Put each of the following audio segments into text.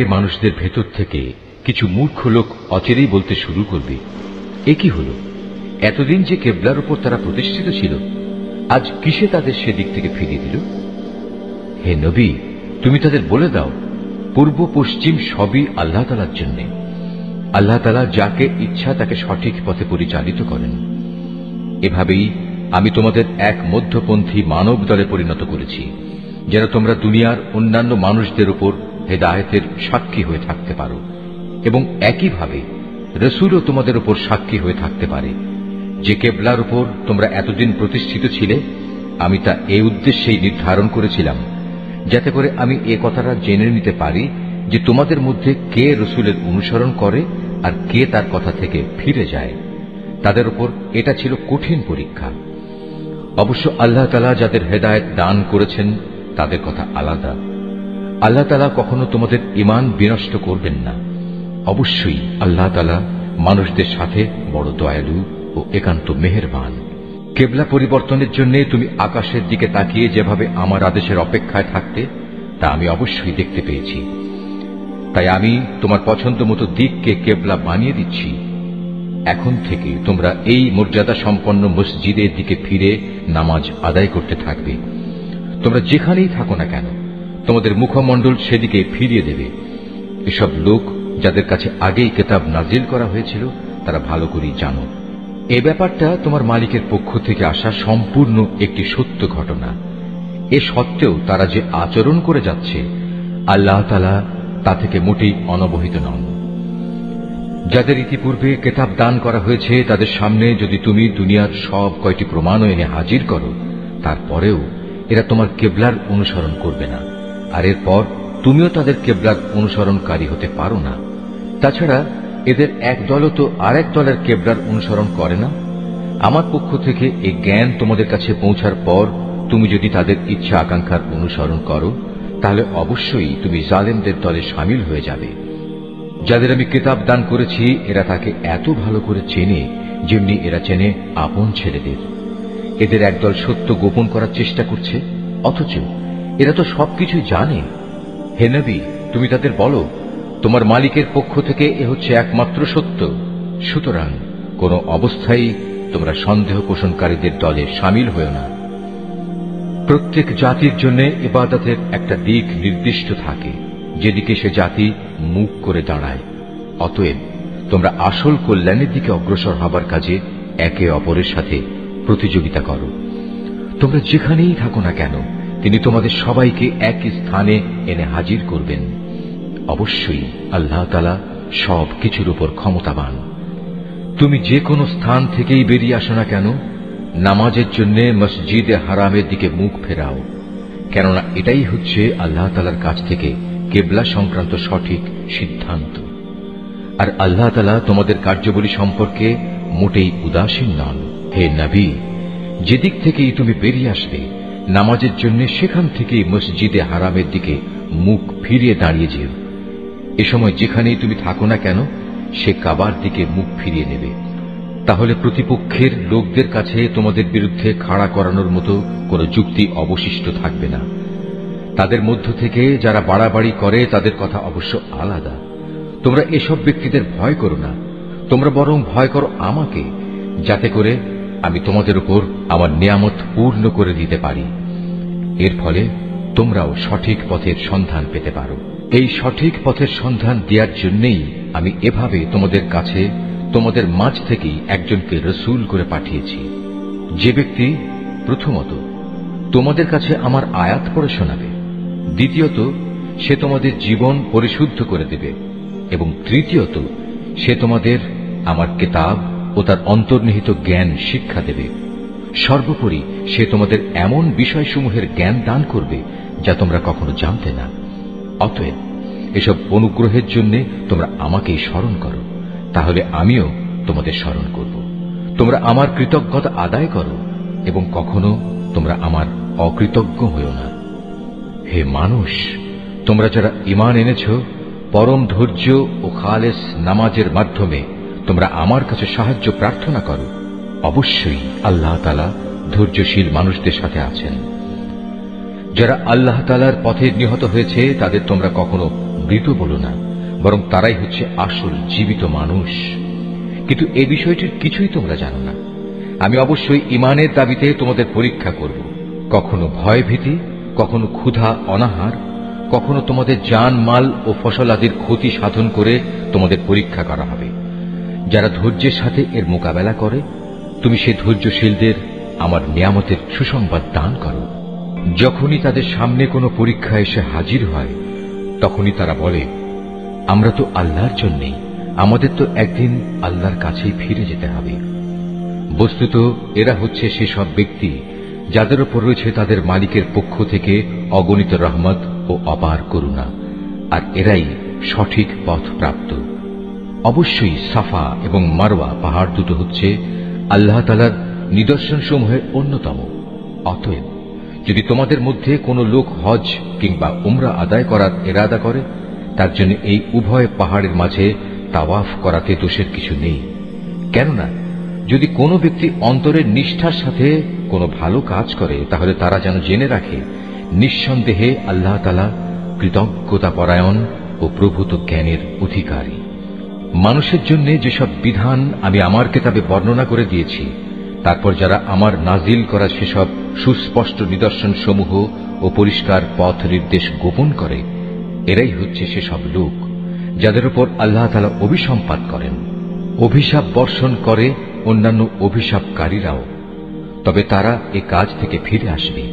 মানুষদের ভেতর থেকে কিছু মূর্খ লোক অচিরেই বলতে শুরু করবে, এ কি হল? এতদিন যে কেবলার উপর তারা প্রতিষ্ঠিত ছিল, আজ কিসে তাদের সেদিক থেকে ফিরিয়ে দিল? হে নবী, তুমি তাদের বলে দাও, পূর্ব পশ্চিম সবই আল্লাহ তাআলার জন্য। আল্লাহ তাআলা যাকে ইচ্ছা তাকে সঠিক পথে পরিচালিত করেন। এভাবেই আমি তোমাদের এক মধ্যপন্থী মানব দলে পরিণত করেছি, যেন তোমরা দুনিয়ার অন্যান্য মানুষদের উপর হেদায়েতের সাক্ষী হয়ে থাকতে পারো, এবং একইভাবে রসুলও তোমাদের উপর সাক্ষী হয়ে থাকতে পারে। যে কেবলার উপর তোমরা এতদিন প্রতিষ্ঠিত ছিলে, আমি তা এই উদ্দেশ্যেই নির্ধারণ করেছিলাম, যাতে করে আমি এ কথাটা জেনে নিতে পারি যে তোমাদের মধ্যে কে রসুলের অনুসরণ করে আর কে তার কথা থেকে ফিরে যায়। তাদের উপর এটা ছিল কঠিন পরীক্ষা। অবশ্য আল্লাহ তাআলা যাদের হেদায়েত দান করেছেন তাদের কথা আলাদা। আল্লাহ তাআলা কখনো তোমাদের ঈমান বিনষ্ট করবেন না। অবশ্যই আল্লাহ তাআলা মানুষদের সাথে বড় দয়ালু ও একান্ত মেহেরবান। কেবলা পরিবর্তনের জন্য তুমি আকাশের দিকে তাকিয়ে যেভাবে আমার আদেশের অপেক্ষায় থাকতে, তা আমি অবশ্যই দেখতে পেয়েছি। তাই আমি তোমার পছন্দ মতো দিককে কেবলা বানিয়ে দিচ্ছি। এখন থেকে তোমরা এই মর্যাদা সম্পন্ন মসজিদের দিকে ফিরে নামাজ আদায় করতে থাকবে। তোমরা যেখানেই থাকো না কেন, তোমাদের মুখমণ্ডল সেদিকে ফিরিয়ে দেবে। এসব লোক যাদের কাছে আগেই কিতাব নাজিল করা হয়েছিল, তারা ভালো করেই জানো। এ ব্যাপারটা তোমার মালিকের পক্ষ থেকে আসা সম্পূর্ণ একটি সত্য ঘটনা। এ সত্ত্বেও তারা যে আচরণ করে যাচ্ছে, আল্লাহ তাআলা তা থেকে মোটেই অনবহিত নন। যাদের ইতিপূর্বে কিতাব দান করা হয়েছে, তাদের সামনে যদি তুমি দুনিয়ার সব কয়টি প্রমাণও এনে হাজির করো, তারপরেও এরা তোমার কেবলার অনুসরণ করবে না, আর এরপর তুমিও তাদের কেবলার অনুসরণকারী হতে পারো না। তাছাড়া এদের এক দলও তো আরেক দলের কেবলার অনুসরণ করে না। আমার পক্ষ থেকে এই জ্ঞান তোমাদের কাছে পৌঁছার পর তুমি যদি তাদের ইচ্ছা আকাঙ্ক্ষার অনুসরণ করো, তাহলে অবশ্যই তুমি জালেমদের দলে শামিল হয়ে যাবে। যাদের আমি কিতাব দান করেছি, এরা তাকে এত ভালো করে চেনে যেমনি এরা চেনে আপন ছেলেদের। এদের একদল সত্য গোপন করার চেষ্টা করছে, অথচ এরা তো সবকিছুই জানে। হে নবী, তুমি তাদের বলো, তোমার মালিকের পক্ষ থেকে এ হচ্ছে একমাত্র সত্য। সুতরাং কোন অবস্থায় তোমরা সন্দেহ পোষণকারীদের দলে শামিল হও না। প্রত্যেক জাতির জন্য ইবাদতের একটা দিক নির্দিষ্ট থাকে, যেদিকে সে জাতি মুখ করে দাঁড়ায়। অতএব তোমরা আসল কল্যাণের দিকে অগ্রসর হবার কাজে একে অপরের সাথে প্রতিযোগিতা করো। তোমরা যেখানেই থাকো না কেন, তিনি তোমাদের সবাইকে একই স্থানে এনে হাজির করবেন। অবশ্যই আল্লাহ তাআলা সব কিছুর উপর ক্ষমতাবান। তুমি যে কোনো স্থান থেকেই বেরিয়ে আসো না কেন, নামাজের জন্য মসজিদে হারামের দিকে মুখ ফেরাও, কেননা এটাই হচ্ছে আল্লাহ তাআলার কাছ থেকে কেবলা সংক্রান্ত সঠিক সিদ্ধান্ত। আর আল্লাহ তাআলা তোমাদের কার্যাবলী সম্পর্কে মোটেই উদাসীন নন। হে নবী, যেদিক থেকেই তুমি বেরিয়ে আসবে নামাজের জন্য, সেখান থেকেই মসজিদে হারামের দিকে মুখ ফিরিয়ে দাঁড়িয়ে যেও। এ সময় যেখানেই তুমি থাকো না কেন, সে কাবার দিকে মুখ ফিরিয়ে নেবে। তাহলে প্রতিপক্ষের লোকদের কাছে তোমাদের বিরুদ্ধে খাড়া করানোর মতো কোনো যুক্তি অবশিষ্ট থাকবে না। তাদের মধ্য থেকে যারা বাড়াবাড়ি করে, তাদের কথা অবশ্য আলাদা। তোমরা এসব ব্যক্তিদের ভয় করো না, তোমরা বরং ভয় করো আমাকে, যাতে করে আমি তোমাদের উপর আমার নিয়ামত পূর্ণ করে দিতে পারি। এর ফলে তোমরাও সঠিক পথের সন্ধান পেতে পারো। এই সঠিক পথের সন্ধান দেওয়ার জন্যই আমি এভাবে তোমাদের কাছে, তোমাদের মাঝ থেকেই একজনকে রসুল করে পাঠিয়েছি, যে ব্যক্তি প্রথমত তোমাদের কাছে আমার আয়াত পড়ে শোনাবে, দ্বিতীয়ত সে তোমাদের জীবন পরিশুদ্ধ করে দেবে, এবং তৃতীয়ত সে তোমাদের আমার কিতাব ও তার অন্তর্নিহিত জ্ঞান শিক্ষা দেবে। সর্বোপরি সে তোমাদের এমন বিষয়সমূহের জ্ঞান দান করবে যা তোমরা কখনো জানতে না। অতএব এসব অনুগ্রহের জন্য তোমরা আমাকেই স্মরণ করো, তাহলে আমিও তোমাদের স্মরণ করব। তোমরা আমার কৃতজ্ঞতা আদায় করো এবং কখনো তোমরা আমার অকৃতজ্ঞ হও না। হে মানুষ, তোমরা যারা ঈমান এনেছ, পরম ধৈর্য ও খালেস নামাজের মাধ্যমে তোমরা আমার কাছে সাহায্য প্রার্থনা করো। অবশ্যই আল্লাহ তাআলা ধৈর্যশীল মানুষদের সাথে আছেন। যারা আল্লাহ তাআলার পথে নিহত হয়েছে, তাদের তোমরা কখনো মৃত বলো না, বরং তারাই হচ্ছে আসল জীবিত মানুষ। কিন্তু এ বিষয়টির কিছুই তোমরা জানো না। আমি অবশ্যই ঈমানের দাবিতে তোমাদের পরীক্ষা করব। কখনো ভয় ভীতি, কখনো ক্ষুধা অনাহার, কখনো তোমাদের জান মাল ও ফসল আদির ক্ষতি সাধন করে তোমাদের পরীক্ষা করা হবে। যারা ধৈর্যের সাথে এর মোকাবেলা করে, তুমি সেই ধৈর্যশীলদের আমার নিয়ামতের সুসংবাদ দান করো। যখনই তাদের সামনে কোনো পরীক্ষা এসে হাজির হয়, তখনই তারা বলে, আমরা তো আল্লাহর জন্যেই, আমাদের তো একদিন আল্লাহর কাছেই ফিরে যেতে হবে। বস্তুত এরা হচ্ছে সেসব ব্যক্তি যাদের উপর রয়েছে তাদের মালিকের পক্ষ থেকে অগণিত রহমত ও অপার করুণা, আর এরাই সঠিক পথ প্রাপ্ত। অবশ্যই সাফা এবং মারওয়া পাহাড় দুটো হচ্ছে আল্লাহ তাআলার নিদর্শনসমূহের অন্যতম। অতএব যদি তোমাদের মধ্যে কোনো লোক হজ কিংবা উমরা আদায় করার ইরাদা করে, তার জন্য এই উভয় পাহাড়ের মাঝে তাওয়াফ করাতে দোষের কিছু নেই। কেননা যদি কোনো ব্যক্তি অন্তরের নিষ্ঠার সাথে কোনো ভালো কাজ করে, তাহলে তারা যেন জেনে রাখে, নিঃসন্দেহে আল্লাহ তাআলা কৃতজ্ঞতা পরায়ণ ও প্রভূত জ্ঞানের অধিকারী। মানুষের জন্য যেসব বিধান আমি আমার কিতাবে বর্ণনা করে দিয়েছি, তারপর যারা আমার নাজিল করা সেসব সুস্পষ্ট নিদর্শন সমূহ ও পরিষ্কার পথ নির্দেশ গোপন করে, এরাই হচ্ছে সেসব লোক যাদের উপর আল্লাহ তাআলা অভিসম্পাত করেন। অভিশাপ বর্ষণ করে অন্যান্য অভিশাপকারীরাও, তবে তারা এ কাজ থেকে ফিরে আসবে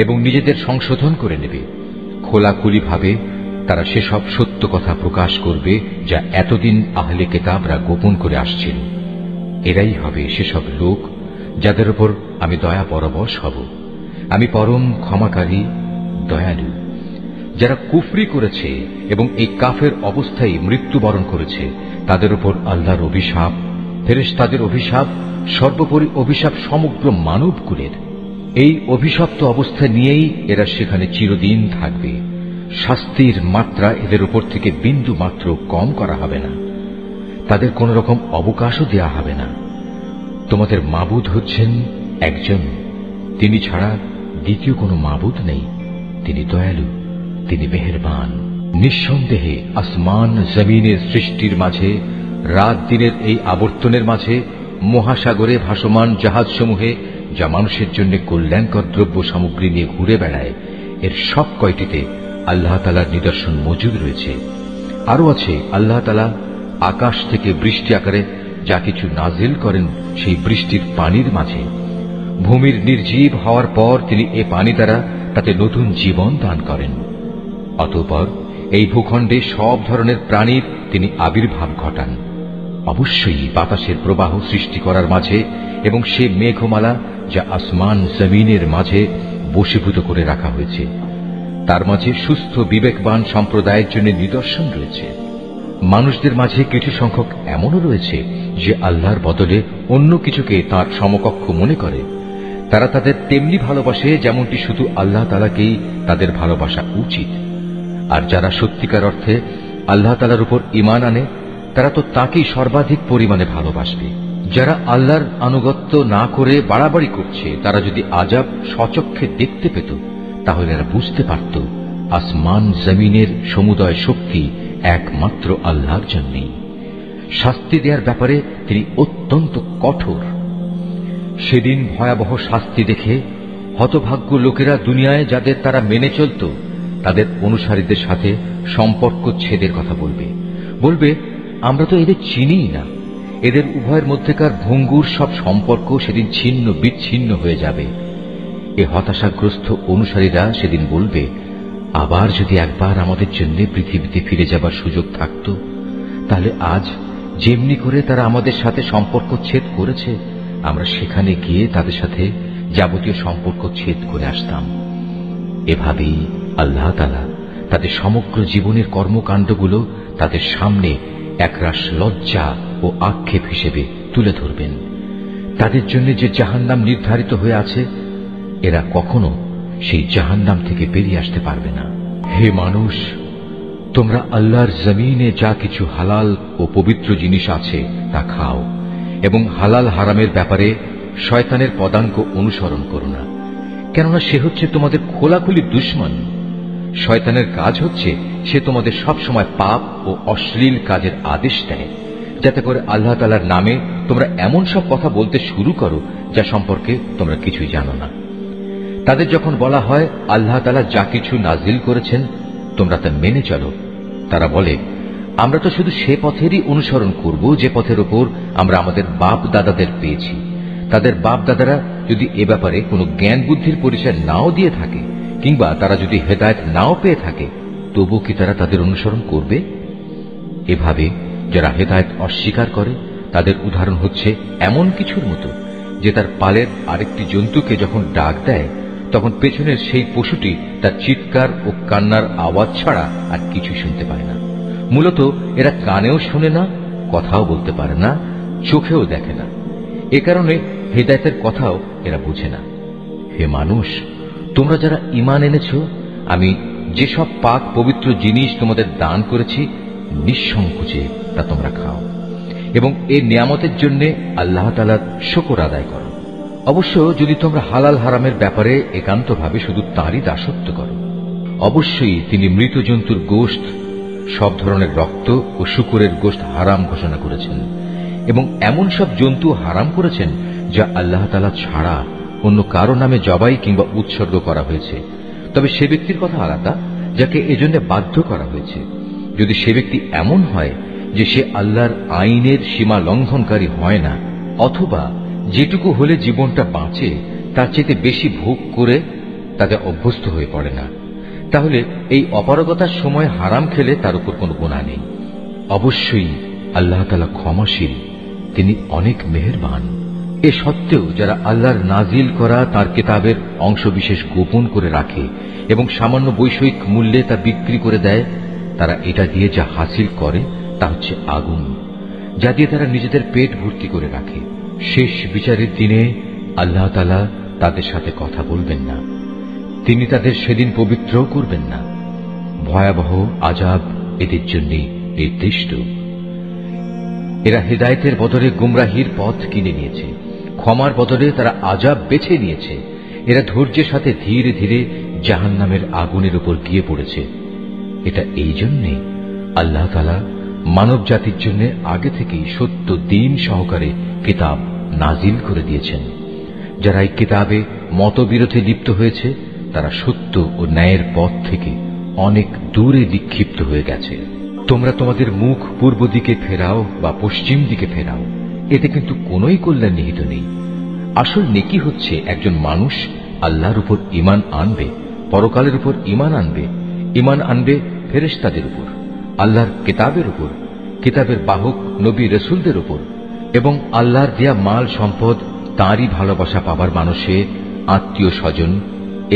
এবং নিজেদের সংশোধন করে নেবে। খোলাখুলিভাবে তারা সেসব সত্য কথা প্রকাশ করবে যা এতদিন আহলে কিতাবরা গোপন করে আসছিল। এরাই হবে সেসব লোক যাদের উপর আমি দয়া পরবশ হব। আমি পরম ক্ষমাকারী, দয়ালু। যারা কুফরি করেছে এবং এই কাফের অবস্থায় মৃত্যুবরণ করেছে, তাদের উপর আল্লাহর অভিশাপ, ফেরেশতাদের অভিশাপ, সর্বোপরি অভিশাপ সমগ্র মানবকুলের। এই অভিশপ্ত অবস্থা নিয়েই এরা সেখানে চিরদিন থাকবে। শাস্তির মাত্রা এদের উপর থেকে বিন্দু মাত্র কম করা হবে না, তাদের কোন রকম অবকাশও দেয়া হবে না। তোমাদের মাবুদ হচ্ছেন একজন, তিনি ছাড়া দ্বিতীয় কোনো মাবুদ নেই। তিনি দয়ালু, তিনি মেহেরবান। নিঃসন্দেহে আসমান জমিনের সৃষ্টির মাঝে, রাত দিনের এই আবর্তনের মাঝে, মহাসাগরে ভাসমান জাহাজসমূহে যা মানুষের জন্য কল্যাণকর দ্রব্য সামগ্রী নিয়ে ঘুরে বেড়ায়, এর সব কয়টিতে আল্লাহ তাআলার নিদর্শন মজুদ রয়েছে। আরো আছে আল্লাহ তাআলা আকাশ থেকে বৃষ্টি আকারে যা কিছু নাজিল করেন সেই বৃষ্টির পানির মাঝে। ভূমির নির্জীব হওয়ার পর তিনি এ পানি দ্বারা তাতে নতুন জীবন দান করেন। অতঃপর এই ভূখণ্ডে সব ধরনের প্রাণীর তিনি আবির্ভাব ঘটান। অবশ্যই বাতাসের প্রবাহ সৃষ্টি করার মাঝে এবং সে মেঘমালা যা আসমান জমিনের মাঝে বশীভূত করে রাখা হয়েছে, তার মাঝে সুস্থ বিবেকবান সম্প্রদায়ের জন্য নিদর্শন রয়েছে। মানুষদের মাঝে কিছু সংখ্যক এমনও রয়েছে যে আল্লাহর বদলে অন্য কিছুকে তার সমকক্ষ মনে করে। তারা তাদের তেমনি ভালোবাসে যেমনটি শুধু আল্লাহ তাআলাকেই তাদের ভালোবাসা উচিত। আর যারা সত্যিকার অর্থে আল্লাহ তাআলার উপর ঈমান আনে, তারা তো তাকেই সর্বাধিক পরিমাণে ভালোবাসবে। যারা আল্লাহর আনুগত্য না করে বাড়াবাড়ি করছে, তারা যদি আযাব স্বচক্ষে দেখতে পেত, তাহলে এরা বুঝতে পারত আসমান জমিনের সমুদয় শক্তি একমাত্র আল্লাহর জন্যই। শাস্তি দেওয়ার ব্যাপারে তিনি অত্যন্ত কঠোর। সেদিন ভয়াবহ শাস্তি দেখে হতভাগ্য লোকেরা দুনিয়ায় যাদের তারা মেনে চলত, তাদের অনুসারীদের সাথে সম্পর্ক ছেদের কথা বলবে। বলবে, আমরা তো এদের চিনিই না। এদের উভয়ের মধ্যেকার ভঙ্গুর সব সম্পর্ক সেদিন ছিন্ন বিচ্ছিন্ন হয়ে যাবে। এ হতাশাগ্রস্ত অনুসারীরা সেদিন বলবে, আবার যদি একবার আমাদের জন্য পৃথিবীতে ফিরে যাবার সুযোগ থাকত, তাহলে আজ যেমনি করে তারা আমাদের সাথে সম্পর্ক ছেদ করেছে, আমরা সেখানে গিয়ে তাদের সাথে যাবতীয় সম্পর্ক ছেদ করে আসতাম। এভাবেই আল্লাহ তাআলা তাদের সমগ্র জীবনের কর্মকাণ্ডগুলো তাদের সামনে একরাশ লজ্জা ও আক্ষেপ হিসেবে তুলে ধরবেন। তাদের জন্য যে জাহান্নাম নির্ধারিত হয়ে আছে, এরা কখনো সেই জাহান্নাম থেকে বেরিয়ে আসতে পারবে না। হে মানুষ, তোমরা আল্লাহর জমিনে যা কিছু হালাল ও পবিত্র জিনিস আছে তা খাও, এবং হালাল হারামের ব্যাপারে শয়তানের পদাঙ্ক অনুসরণ করো না, কেননা সে হচ্ছে তোমাদের খোলাখুলি দুশমন। শয়তানের কাজ হচ্ছে সে তোমাদের সব সময় পাপ ও অশ্লীল কাজের আদেশ দেয়, যাতে করে আল্লাহ তাআলার নামে তোমরা এমন সব কথা বলতে শুরু করো যা সম্পর্কে তোমরা কিছুই জানো না। তাদের যখন বলা হয় আল্লাহ তাআলা যা কিছু নাজিল করেছেন তোমরা তা মেনে চলো, তারা বলে আমরা তো শুধু সে পথেরই অনুসরণ করব যে পথের উপর আমরা আমাদের বাপ দাদাদের পেয়েছি। তাদের বাপ দাদারা যদি এ ব্যাপারে কোনো জ্ঞান বুদ্ধির পরিচয় নাও দিয়ে থাকে, কিংবা তারা যদি হেদায়েত নাও পেয়ে থাকে, তবু কি তারা তাদের অনুসরণ করবে? এভাবে যারা হেদায়েত অস্বীকার করে তাদের উদাহরণ হচ্ছে এমন কিছুর মতো যে তার পালের আরেকটি জন্তুকে যখন ডাক দেয় তখন পেছনের সেই পশুটি তার চিৎকার ও কান্নার আওয়াজ ছাড়া আর কিছু শুনতে পায় না। মূলত এরা কানেও শোনে না, কথাও বলতে পারে না, চোখেও দেখে না। এ কারণে হেদায়েতের কথাও এরা বুঝে না। হে মানুষ, তোমরা যারা ঈমান এনেছ, আমি যেসব পাক পবিত্র জিনিস তোমাদের দান করেছি নিঃসংকোচে তা তোমরা খাও এবং এই নিয়ামতের জন্য আল্লাহ তাআলার শুকর আদায় করো। অবশ্য যদি তোমরা হালাল হারামের ব্যাপারে একান্তভাবে শুধু তাঁরই দাসত্ব করো। অবশ্যই তিনি মৃত জন্তুর গোশত, সব ধরনের রক্ত ও শূকরের গোশত হারাম ঘোষণা করেছেন এবং এমন সব জন্তু হারাম করেছেন যা আল্লাহ তাআলা ছাড়া অন্য কারো নামে জবাই কিংবা উৎসর্গ করা হয়েছে। তবে সে ব্যক্তির কথা আলাদা যাকে এজন্য বাধ্য করা হয়েছে। যদি সে ব্যক্তি এমন হয় যে সে আল্লাহর আইনের সীমা লঙ্ঘনকারী হয় না, অথবা যেটুকু হলে জীবনটা বাঁচে তার চেয়ে বেশি ভোগ করে তাতে অভ্যস্ত হয়ে পড়ে না, তাহলে এই অপারগতার সময় হারাম খেলে তার উপর কোনো গুনাহ নেই। অবশ্যই আল্লাহ তাআলা ক্ষমাশীল, তিনি অনেক মেহেরবান। এ সত্ত্বেও যারা আল্লাহর নাজিল করা তার কিতাবের অংশবিশেষ গোপন করে রাখে এবং সামান্য বৈষয়িক মূল্যে তা বিক্রি করে দেয়, তারা এটা দিয়ে যা হাসিল করে তা হচ্ছে আগুন, যা দিয়ে তারা নিজেদের পেট ভর্তি করে রাখে। শেষ বিচারের দিনে আল্লাহ তাআলা তাদের সাথে কথা বলবেন না, তিনি তাদের সেদিন পবিত্র করবেন না। ভয়াবহ আযাব এদের জন্য নির্দিষ্ট। এরা হেদায়েতের বদলে গুমরাহির পথ কিনে নিয়েছে, ক্ষমার বদলে তারা আযাব বেছে নিয়েছে। এরা ধৈর্যের সাথে ধীরে ধীরে জাহান্নামের আগুনের উপর গিয়ে পড়েছে। এটা এই জন্যে আল্লাহ তাআলা মানব জাতির জন্য আগে থেকেই সত্য দ্বীন সহকারে কিতাব নাজিল করে দিয়েছেন। যারা এই কিতাবে মতবিরোধে লিপ্ত হয়েছে তারা সত্য ও ন্যায়ের পথ থেকে অনেক দূরে বিক্ষিপ্ত হয়ে গেছে। তোমরা তোমাদের মুখ পূর্ব দিকে ফেরাও বা পশ্চিম দিকে ফেরাও, এতে কিন্তু কোনোই কল্যাণ নিহিত নেই। আসল নেকি হচ্ছে একজন মানুষ আল্লাহর উপর ঈমান আনবে, পরকালের উপর ঈমান আনবে, ঈমান আনবে ফেরেশতাদের উপর, আল্লাহর কিতাবের উপর, কিতাবের বাহক নবী রাসূলদের উপর, এবং আল্লাহর দেয়া মাল সম্পদ তাঁরই ভালোবাসা পাবার মানুষে আত্মীয় স্বজন,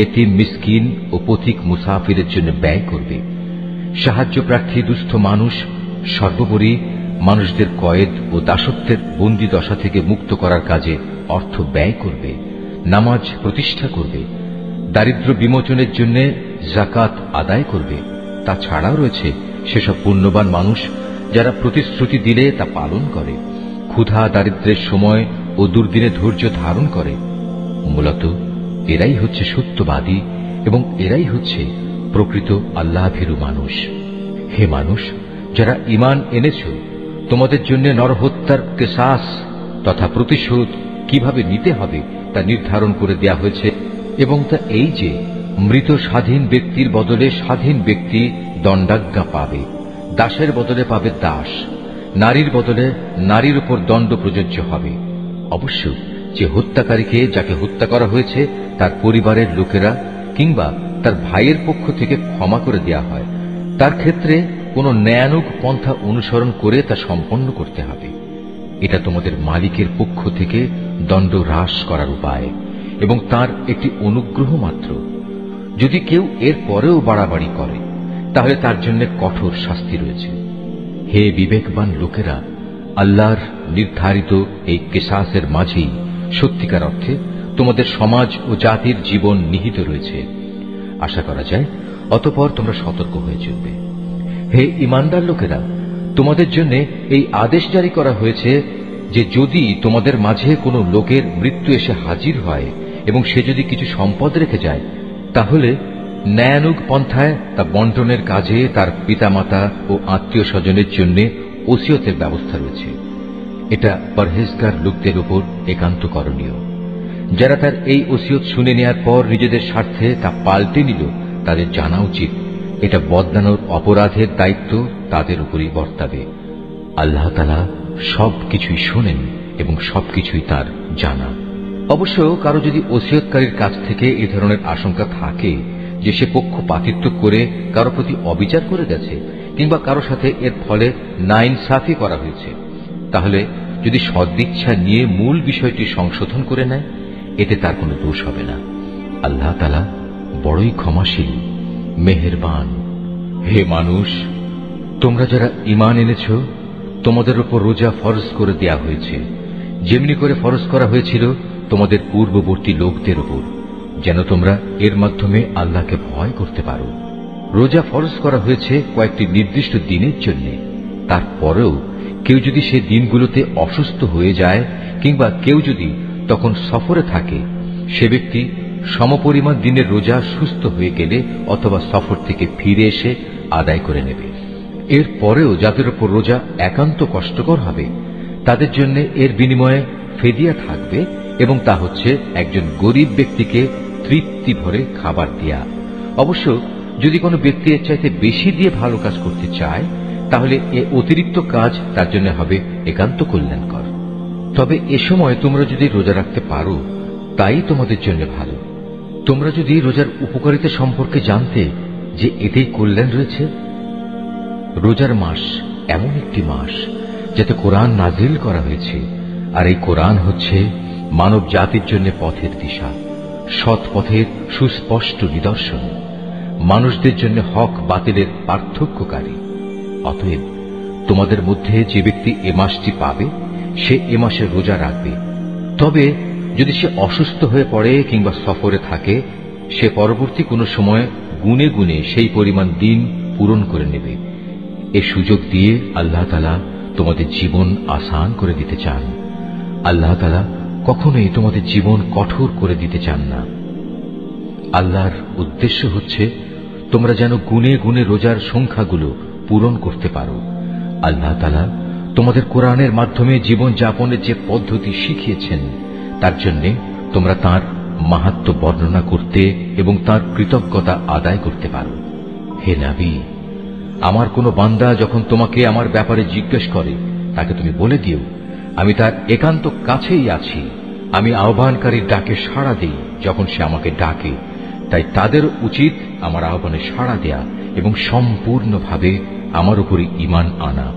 এতিম মিসকিন ও পথিক মুসাফিরের জন্য ব্যয় করবে। সাহায্য প্রার্থী দুস্থ মানুষ, সর্বোপরি মানুষদের কয়েদ ও দাসত্বের বন্দী দশা থেকে মুক্ত করার কাজে অর্থ ব্যয় করবে, নামাজ প্রতিষ্ঠা করবে, দারিদ্র্য বিমোচনের জন্য যাকাত আদায় করবে। তাছাড়াও রয়েছে সেসব পুণ্যবান মানুষ যারা প্রতিশ্রুতি দিলে তা পালন করে, ক্ষুধা দারিদ্র্যের সময় ও দুর্দিনে ধৈর্য ধারণ করে। মূলত এরাই হচ্ছে সত্যবাদী এবং এরাই হচ্ছে প্রকৃত আল্লাহভীরু মানুষ। হে মানুষ, যারা ঈমান এনেছ, তোমাদের জন্য নরহত্যার কিসাস তথা প্রতিশোধ কিভাবে নিতে হবে তা নির্ধারণ করে দেয়া হয়েছে, এবং তা এই যে মৃত স্বাধীন ব্যক্তির বদলে স্বাধীন ব্যক্তি দণ্ডাজ্ঞা পাবে, দাসের বদলে পাবে দাস, নারীর বদলে নারীর উপর দণ্ড প্রযোজ্য হবে। অবশ্য যে হত্যাকারীকে যাকে হত্যা করা হয়েছে তার পরিবারের লোকেরা কিংবা তার ভাইয়ের পক্ষ থেকে ক্ষমা করে দেয়া হয়, তার ক্ষেত্রে কোনো ন্যায়ানুগ পন্থা অনুসরণ করে তা সম্পন্ন করতে হবে। এটা তোমাদের মালিকের পক্ষ থেকে দণ্ড হ্রাস করার উপায় এবং তার একটি অনুগ্রহ মাত্র। যদি কেউ এর পরেও বাড়াবাড়ি করে তাহলে তার জন্য কঠোর শাস্তি রয়েছে। হে বিবেকবান লোকেরা, আল্লাহর নির্ধারিত এই কিসাসের মাঝেই সত্যিকার অর্থে তোমাদের সমাজ ও জাতির জীবন নিহিত রয়েছে। আশা করা যায় অতঃপর তোমরা সতর্ক হয়ে চলবে। হে ঈমানদার লোকেরা, তোমাদের জন্য এই আদেশ জারি করা হয়েছে যে যদি তোমাদের মাঝে কোনো লোকের মৃত্যু এসে হাজির হয় এবং সে যদি কিছু সম্পদ রেখে যায়, তাহলে ন্যায়ানুগ পন্থায় তা বন্টনের কাজে তার পিতামাতা ও আত্মীয় স্বজনের জন্য ওসিয়তের ব্যবস্থা রয়েছে। এটা পরহেজগার লোকদের উপর একান্ত করণীয়। যারা তার এই ওসিয়ত শুনে নেওয়ার পর নিজেদের স্বার্থে তা পাল্টে নিল, তাদের জানা উচিত এটা বদলানোর অপরাধের দায়িত্ব তাদের উপরই বর্তাবে। আল্লাহ তাআলা সবকিছুই শোনেন এবং সবকিছুই তার জানা। অবশ্য কারো যদি ওসিয়তকারীর কাছ থেকে এ ধরনের আশঙ্কা থাকে যে সে পক্ষপাতিত্ব করে কারো প্রতি অবিচার করে গেছে কিংবা কারো সাথে এর ফলে নাইনসাফি করা হয়েছে, তাহলে যদি সদিচ্ছা নিয়ে মূল বিষয়টি সংশোধন করে নেয়, এতে তার কোনো দোষ হবে না। আল্লাহ তাআলা বড়ই ক্ষমাশীল, মেহেরবান। হে মানুষ, তোমরা যারা ঈমান এনেছ, তোমাদের উপর রোজা ফরজ করে দেয়া হয়েছে, যেমনি করে ফরজ করা হয়েছিল তোমাদের পূর্ববর্তী লোকদের উপর, যেন তোমরা এর মাধ্যমে আল্লাহকে ভয় করতে পারো। রোজা ফরজ করা হয়েছে কয়েকটি নির্দিষ্ট দিনের জন্য। তারপরেও কেউ যদি সে দিনগুলোতে অসুস্থ হয়ে যায় কিংবা কেউ যদি তখন সফরে থাকে, সে ব্যক্তি সমপরিমাণ দিনের রোজা সুস্থ হয়ে গেলে অথবা সফর থেকে ফিরে এসে আদায় করে নেবে। এর পরেও যাদের উপর রোজা একান্ত কষ্টকর হবে, তাদের জন্য এর বিনিময়ে ফেদিয়া থাকবে, এবং তা হচ্ছে একজন গরিব ব্যক্তিকে তৃপ্তি ভরে খাবার দেয়া। অবশ্য যদি কোনো ব্যক্তি এর চাইতে বেশি দিয়ে ভালো কাজ করতে চায়, তাহলে এ অতিরিক্ত কাজ তার জন্য হবে একান্ত কল্যাণকর। তবে এ সময় তোমরা যদি রোজা রাখতে পারো, তাই তোমাদের জন্য ভালো। তোমরা যদি রোজার উপকারিতা সম্পর্কে জানতে যে এতেই কল্যাণ রয়েছে। রোজার মাস এমন একটি মাস যাতে কোরআন নাজিল করা হয়েছে, আর এই কোরআন হচ্ছে মানব জাতির জন্য পথের দিশা, সৎ পথের সুস্পষ্ট নিদর্শন, মানুষদের জন্য হক বাতিলের পার্থক্যকারী। অতএব তোমাদের মধ্যে যে ব্যক্তি এ মাসটি পাবে, সে এ মাসে রোজা রাখবে। তবে যদি সে অসুস্থ হয়ে পড়ে কিংবা সফরে থাকে, সে পরবর্তী কোনো সময় গুনে গুনে সেই পরিমাণ দিন পূরণ করে নেবে। এ সুযোগ দিয়ে আল্লাহ তাআলা তোমাদের জীবন আসান করে দিতে চান। আল্লাহ তাআলা কখনোই তোমাদের জীবন কঠোর করে দিতে চান না। আল্লাহর উদ্দেশ্য হচ্ছে তোমরা যেন গুনে গুনে রোজার সংখ্যাগুলো পূরণ করতে পারো। আল্লাহ তাআলা তোমাদের কোরআনের মাধ্যমে জীবন যাপনের যে পদ্ধতি শিখিয়েছেন, তার জন্য তোমরা তাঁর মাহাত্ম্য বর্ণনা করতে এবং তাঁর কৃতজ্ঞতা আদায় করতে পারো। হে নবী, আমার কোনো বান্দা যখন তোমাকে আমার ব্যাপারে জিজ্ঞেস করে, তাকে তুমি বলে দিও, আমি তার একান্ত কাছেই আছি। আমি আহ্বানকারীর ডাকে সাড়া দিই যখন সে আমাকে ডাকে। তাই তাদের উচিত আমার আহ্বানে সাড়া দেয়া এবং সম্পূর্ণভাবে আমার উপরই ঈমান আনা।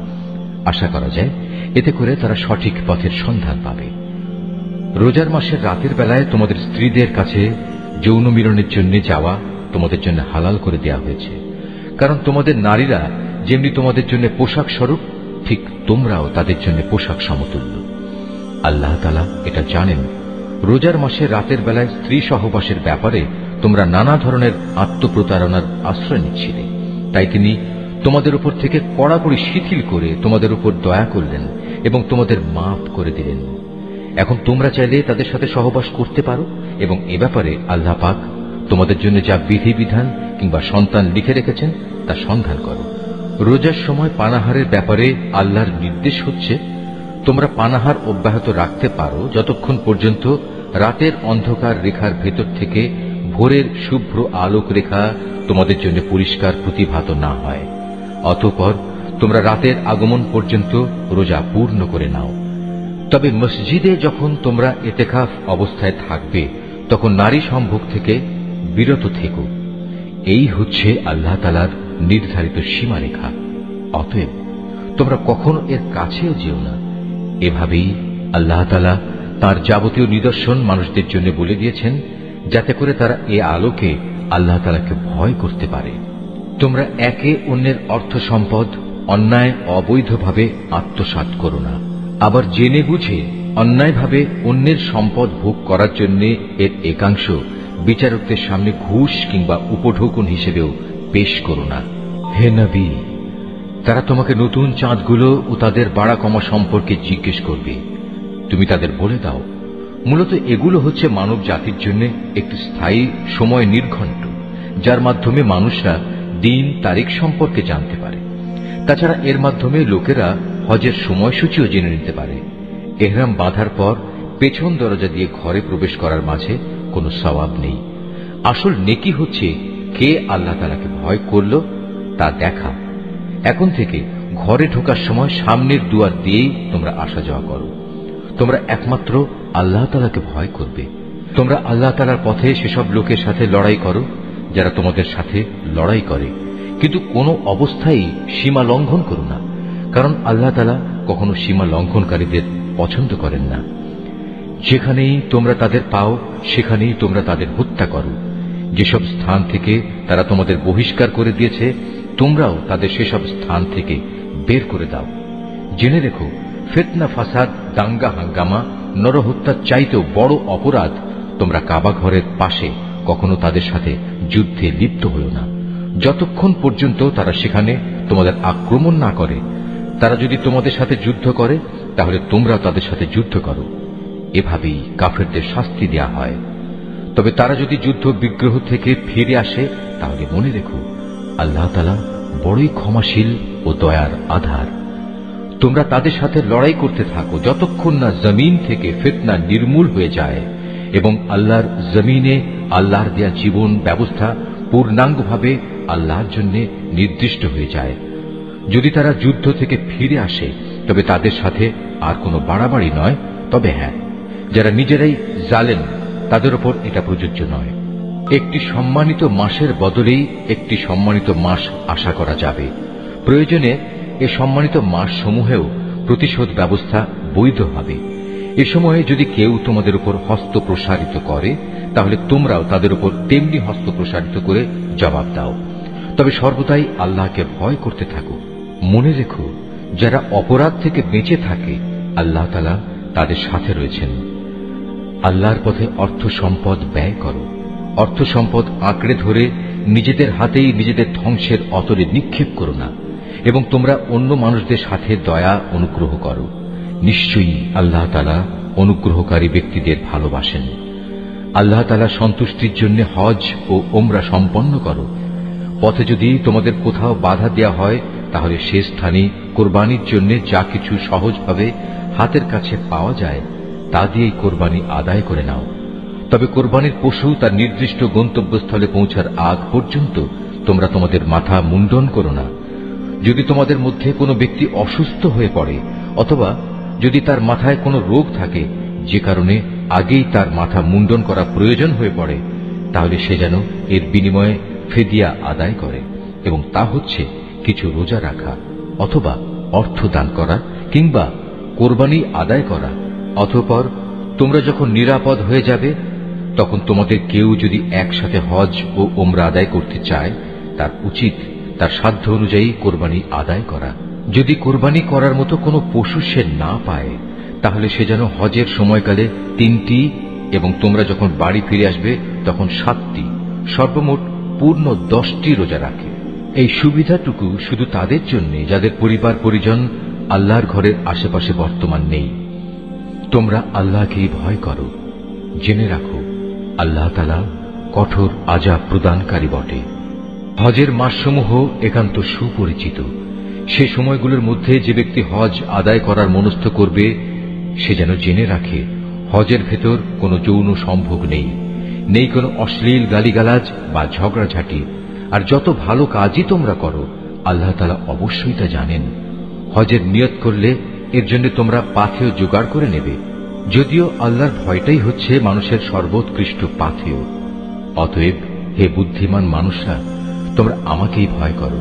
আশা করা যায় এতে করে তারা সঠিক পথের সন্ধান পাবে। রোজার মাসের রাতের বেলায় তোমাদের স্ত্রীদের কাছে যৌন মিলনের জন্য যাওয়া তোমাদের জন্য হালাল করে দেয়া হয়েছে, কারণ তোমাদের নারীরা যেমনি তোমাদের জন্য পোশাক স্বরূপ, ঠিক তোমরাও তাদের জন্য পোশাক সমতুল্য। আল্লাহ তাআলা এটা জানেন। রোজার মাসে রাতের বেলায় স্ত্রী সহবাসের ব্যাপারে তোমরা নানা ধরনের আত্মপ্রতারণার আশ্রয় নিচ্ছিলে, তাই তিনি তোমাদের উপর থেকে কড়াকড়ি শিথিল করে তোমাদের উপর দয়া করলেন এবং তোমাদের মাফ করে দিলেন। এখন তোমরা চাইলে তাদের সাথে সহবাস করতে পারো, এবং এ ব্যাপারে আল্লাহ পাক তোমাদের জন্য যা বিধিবিধান কিংবা সন্তান লিখে রেখেছেন তা সন্ধান করো। রোজার সময় পানাহারের ব্যাপারে আল্লাহর নির্দেশ হচ্ছে তোমরা পানাহার অব্যাহত রাখতে পারো যতক্ষণ পর্যন্ত রাতের অন্ধকার রেখার ভেতর থেকে ভোরের শুভ্র আলোক রেখা তোমাদের জন্য পরিষ্কার প্রতিভাত না হয়। অতঃপর তোমরা রাতের আগমন পর্যন্ত রোজা পূর্ণ করে নাও। তবে মসজিদে যখন তোমরা ইতিকাফ অবস্থায় থাকবে, তখন নারী সম্ভোগ থেকে বিরত থেকো। এই হচ্ছে আল্লাহ তাআলার নির্ধারিত সীমারেখা। অতএব তোমরা কখনো এর কাছেও যেও না। এভাবেই আল্লাহ তাআলা তার যাবতীয় নিদর্শন মানুষদের জন্য বলে দিয়েছেন, যাতে করে তারা এ আলোকে আল্লাহ তাআলাকে ভয় করতে পারে। তোমরা একে অন্যের অর্থ সম্পদ অন্যায় অবৈধভাবে আত্মসাৎ করো না। আবার জেনে বুঝে অন্যায়ভাবে অন্যের সম্পদ ভোগ করার জন্য এর একাংশ বিচারকদের সামনে ঘুষ কিংবা উপঢৌকন হিসেবেও পেশ করো না। হে নবী, তারা তোমাকে নতুন চাঁদগুলো ও তাদের বাড়া কমা সম্পর্কে জিজ্ঞেস করবে। তুমি তাদের বলে দাও, মূলত এগুলো হচ্ছে মানব জাতির জন্য একটি স্থায়ী সময় নির্ঘণ্ট, যার মাধ্যমে মানুষরা দিন তারিখ সম্পর্কে জানতে পারে। তাছাড়া এর মাধ্যমে লোকেরা হজের সময়সূচিও জেনে নিতে পারে। এহরাম বাঁধার পর পেছন দরজা দিয়ে ঘরে প্রবেশ করার মাঝে কোনো সওয়াব নেই। আসল নেকি হচ্ছে কে আল্লাহ তাআলাকে ভয় করল তা দেখা। এখন থেকে ঘরে ঢোকার সময় সামনের দুয়ার দিয়েই তোমরা আসা যাওয়া করো। তোমরা একমাত্র আল্লাহ তাআলাকে ভয় করবে। তোমরা আল্লাহ তাআলার পথে সেসব লোকের সাথে লড়াই করো যারা তোমাদের সাথে লড়াই করে, কিন্তু কোনো অবস্থায় সীমা লঙ্ঘন করো না, কারণ আল্লাহ তাআলা কখনো সীমা লঙ্ঘনকারীদের পছন্দ করেন না। যেখানেই তোমরা তাদের পাও সেখানেই তোমরা তাদের হত্যা করো। যেসব স্থান থেকে তারা তোমাদের বহিষ্কার করে দিয়েছে তোমরাও তাদের সেসব স্থান থেকে বের করে দাও। জেনে রেখো, ফিতনা, ফাসাদ, দাঙ্গা হাঙ্গামা, নরহত্যার চাইতেও বড় অপরাধ তোমরা কাবা ঘরের পাশে কখনো তাদের সাথে যুদ্ধে লিপ্ত হলো না, যতক্ষণ পর্যন্ত তারা সেখানে তোমাদের আক্রমণ না করে। তারা যদি তোমাদের সাথে যুদ্ধ করে তাহলে তোমরাও তাদের সাথে যুদ্ধ করো। এভাবেই কাফেরদের শাস্তি দেয়া হয়। তবে তারা যদি যুদ্ধ বিগ্রহ থেকে ফিরে আসে তাহলে মনে রেখো, আল্লাহ তাআলা বড়ই ক্ষমাশীল ও দয়ার আধার। তোমরা তাদের সাথে লড়াই করতে থাকো যতক্ষণ না জমিন থেকে ফিতনা নির্মূল হয়ে যায় এবং আল্লাহর জমিনে আল্লাহর দেয়া জীবন ব্যবস্থা পূর্ণাঙ্গভাবে আল্লাহর জন্য নির্দিষ্ট হয়ে যায়। যদি তারা যুদ্ধ থেকে ফিরে আসে তবে তাদের সাথে আর কোনো বাড়াবাড়ি নয়। তবে হ্যাঁ, যারা নিজেরাই জালেম তাদের উপর এটা প্রযোজ্য নয়। একটি সম্মানিত মাসের বদলেই একটি সম্মানিত মাস আশা করা যাবে। প্রয়োজনে এ সম্মানিত মাস সমূহেও প্রতিশোধ ব্যবস্থা বৈধ হবে। এ সময়ে যদি কেউ তোমাদের উপর হস্ত প্রসারিত করে তাহলে তোমরাও তাদের উপর তেমনি হস্ত প্রসারিত করে জবাব দাও। তবে সর্বদাই আল্লাহকে ভয় করতে থাকো। মনে রেখো, যারা অপরাধ থেকে বেঁচে থাকে আল্লাহ তাআলা তাদের সাথে রয়েছেন। আল্লাহর পথে অর্থ সম্পদ ব্যয় করো। অর্থ সম্পদ আঁকড়ে ধরে নিজেদের হাতেই নিজেদের ধ্বংসের অতলে নিক্ষেপ করো না, এবং তোমরা অন্য মানুষদের সাথে দয়া অনুগ্রহ করো। নিশ্চয়ই আল্লাহ তাআলা অনুগ্রহকারী ব্যক্তিদের ভালোবাসেন। আল্লাহ তাআলা সন্তুষ্টির জন্য হজ ও ওমরা সম্পন্ন করো। পথে যদি তোমাদের কোথাও বাধা দেয়া হয় তাহলে সে স্থানে কোরবানির জন্য যা কিছু সহজভাবে হাতের কাছে পাওয়া যায় তা দিয়েই কোরবানি আদায় করে নাও। তবে কোরবানির পশু তার নির্দিষ্ট গন্তব্যস্থলে পৌঁছার আগ পর্যন্ত তোমরা তোমাদের মাথা মুন্ডন করো না। যদি তোমাদের মধ্যে কোনো ব্যক্তি অসুস্থ হয়ে পড়ে অথবা যদি তার মাথায় কোনো রোগ থাকে যে কারণে আগেই তার মাথা মুন্ডন করা প্রয়োজন হয়ে পড়ে, তাহলে সে যেন এর বিনিময়ে ফিদিয়া আদায় করে, এবং তা হচ্ছে কিছু রোজা রাখা অথবা অর্থ দান করা কিংবা কোরবানি আদায় করা। অতঃপর তোমরা যখন নিরাপদ হয়ে যাবে তখন তোমাদের কেউ যদি একসাথে হজ ও ওমরা আদায় করতে চায় তার উচিত তার সাধ্য অনুযায়ী কোরবানি আদায় করা। যদি কোরবানি করার মতো কোনো পশু সে না পায় তাহলে সে যেন হজের সময়কালে 3টি এবং তোমরা যখন বাড়ি ফিরে আসবে তখন 7টি, সর্বমোট পূর্ণ 10টি রোজা রাখে। এই সুবিধাটুকু শুধু তাদের জন্য যাদের পরিবার পরিজন আল্লাহর ঘরের আশেপাশে বর্তমান নেই। তোমরা আল্লাহকেই ভয় করো। জেনে রাখো, আল্লাহ তাআলা কঠোর আযাব প্রদানকারী বটে। হজের মাসসমূহ একান্ত সুপরিচিত। সে সময়গুলোর মধ্যে যে ব্যক্তি হজ আদায় করার মনস্থ করবে সে যেন জেনে রাখে হজের ভেতর কোনো যৌন সম্ভোগ নেই, নেই কোনো অশ্লীল গালিগালাজ বা ঝগড়াঝাটি। আর যত ভালো কাজই তোমরা করো আল্লাহ তাআলা অবশ্যই তা জানেন। হজের নিয়ত করলে এর জন্য তোমরা পাথেয় জোগাড় করে নেবে, যদিও আল্লাহর ভয়টাই হচ্ছে মানুষের সর্বোৎকৃষ্ট পাথেয়। অতএব হে বুদ্ধিমান মানুষরা, তোমরা আমাকেই ভয় করো।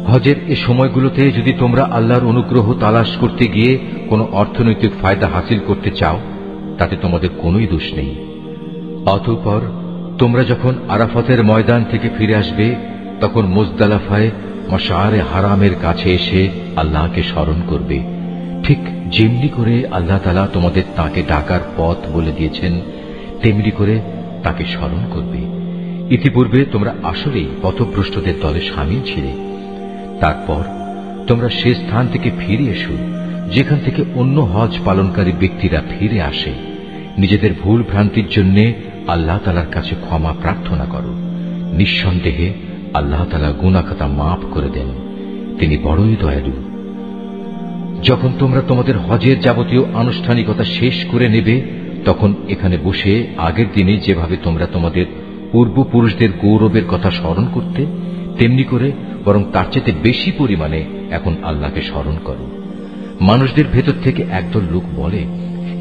হজের এ সময়গুলোতে যদি তোমরা আল্লাহর অনুগ্রহ তালাশ করতে গিয়ে কোনো অর্থনৈতিক ফায়দা হাসিল করতে চাও তাতে তোমাদের কোনোই দোষ নেই। অতঃপর তোমরা যখন আরাফাতের ময়দান থেকে ফিরে আসবে তখন মুজদালিফায় মাশআরে হারামের কাছে এসে আল্লাহকে স্মরণ করবে, ঠিক যেমনি করে আল্লাহ তাআলা তোমাদের তাকে ডাকার পথ বলে দিয়েছেন তেমনি করে তাকে স্মরণ করবে। ইতিপূর্বে তোমরা আসলেই পথভ্রষ্টদের দলে শামিল ছিলে। তারপর তোমরা সে স্থান থেকে ফিরে এসো যেখান থেকে অন্য হজ পালনকারী ব্যক্তিরা ফিরে আসে। নিজেদের ভুল ভ্রান্তির জন্য আল্লাহ তাআলার কাছে ক্ষমা প্রার্থনা করো। নিঃসন্দেহে আল্লাহ তাআলা গুনাহ খাতা মাফ করে দেন, তিনি বড়ই দয়ালু। যখন তোমরা তোমাদের হজের যাবতীয় আনুষ্ঠানিকতা শেষ করে নেবে, তখন এখানে বসে আগের দিনে যেভাবে তোমরা তোমাদের পূর্বপুরুষদের গৌরবের কথা স্মরণ করতে, তেমনি করে বরং তার চেয়ে বেশি পরিমাণে এখন আল্লাহকে স্মরণ করো। মানুষদের ভেতর থেকে একদল লোক বলে,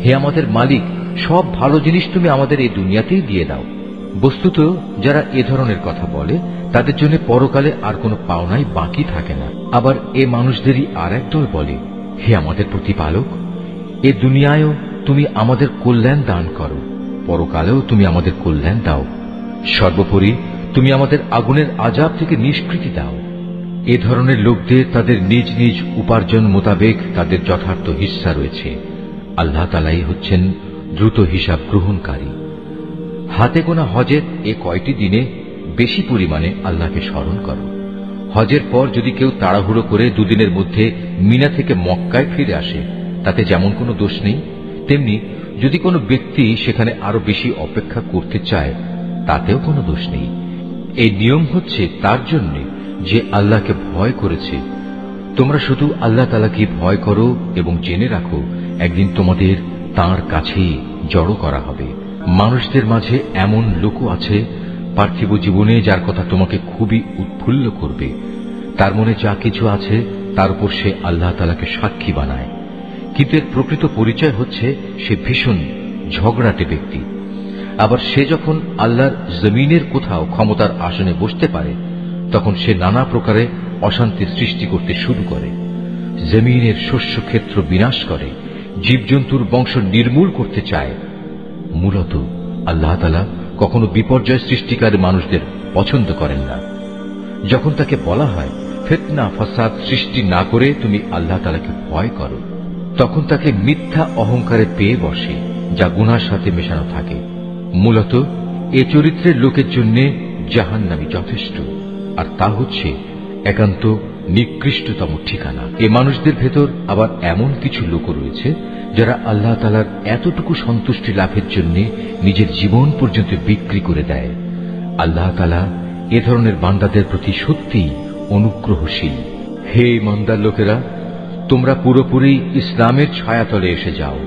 হে আমাদের মালিক, সব ভালো জিনিস তুমি আমাদের এই দুনিয়াতেই দিয়ে দাও। বস্তুত যারা এ ধরনের কথা বলে তাদের জন্য পরকালে আর কোনো পাওনাই বাকি থাকে না। আবার এ মানুষদেরই আর একদল বলে, হে আমাদের প্রতিপালক, এ দুনিয়ায়ও তুমি আমাদের কল্যাণ দান করো, পরকালেও তুমি আমাদের কল্যাণ দাও, সর্বোপরি তুমি আমাদের আগুনের আযাব থেকে নিষ্কৃতি দাও। এ ধরনের লোকদের তাদের নিজ নিজ উপার্জন মোতাবেক তাদের যথার্থ হিস্সা রয়েছে। আল্লাহ তাআলাই হচ্ছেন দ্রুত হিসাব গ্রহণকারী। হাতে গোনা হজের এ কয়টি দিনে বেশি পরিমাণে আল্লাহকে স্মরণ করো। হজের পর যদি কেউ তাড়াহুড়ো করে দুদিনের মধ্যে মিনা থেকে মক্কায় ফিরে আসে, তাতে যেমন কোনো দোষ নেই, তেমনি যদি কোনো ব্যক্তি সেখানে আরো বেশি অপেক্ষা করতে চায়, তাতেও কোনো দোষ নেই। এই নিয়ম হচ্ছে তার জন্য যে আল্লাহকে ভয় করেছে। তোমরা শুধু আল্লাহ তাআলাকে ভয় করো এবং জেনে রাখো একদিন তোমাদের তাঁর কাছেই জড়ো করা হবে। মানুষদের মাঝে এমন লোকও আছে পার্থিব জীবনে যার কথা তোমাকে খুবই উৎফুল্ল করবে। তার মনে যা কিছু আছে তার উপর সে আল্লাহ তাআলাকে সাক্ষী বানায়, কিন্তু এর প্রকৃত পরিচয় হচ্ছে সে ভীষণ ঝগড়াটে ব্যক্তি। আবার সে যখন আল্লাহর জমিনের কোথাও ক্ষমতার আসনে বসতে পারে, তখন সে নানা প্রকারে অশান্তি সৃষ্টি করতে শুরু করে, জমিনের শস্য ক্ষেত্র বিনাশ করে, জীবজন্তুর বংশ নির্মূল করতে চায়। মূলত আল্লাহ তাআলা কখনো বিপর্যয় সৃষ্টিকারী মানুষদের পছন্দ করেন না। যখন তাকে বলা হয় ফিতনা ফাসাদ সৃষ্টি না করে তুমি আল্লাহ তাআলাকে ভয় করো, তখন তাকে মিথ্যা অহংকারে পেয়ে বসে, যা গুনাহর সাথে মেশানো থাকে। মূলত এ চরিত্রের লোকের জন্য জাহান্নামী যথেষ্ট, আর তা হচ্ছে একান্ত নিকৃষ্টতম ঠিকানা। এ মানুষদের ভেতর আবার এমন কিছু লোক রয়েছে যারা আল্লাহ তাআলার এতটুকু সন্তুষ্টি লাভের জন্য নিজের জীবন পর্যন্ত বিক্রি করে দেয়। আল্লাহ তাআলা এ ধরনের বান্দাদের প্রতি সত্যিই অনুগ্রহশীল। হে ইমানদার লোকেরা, তোমরা পুরোপুরি ইসলামের ছায়াতলে এসে যাও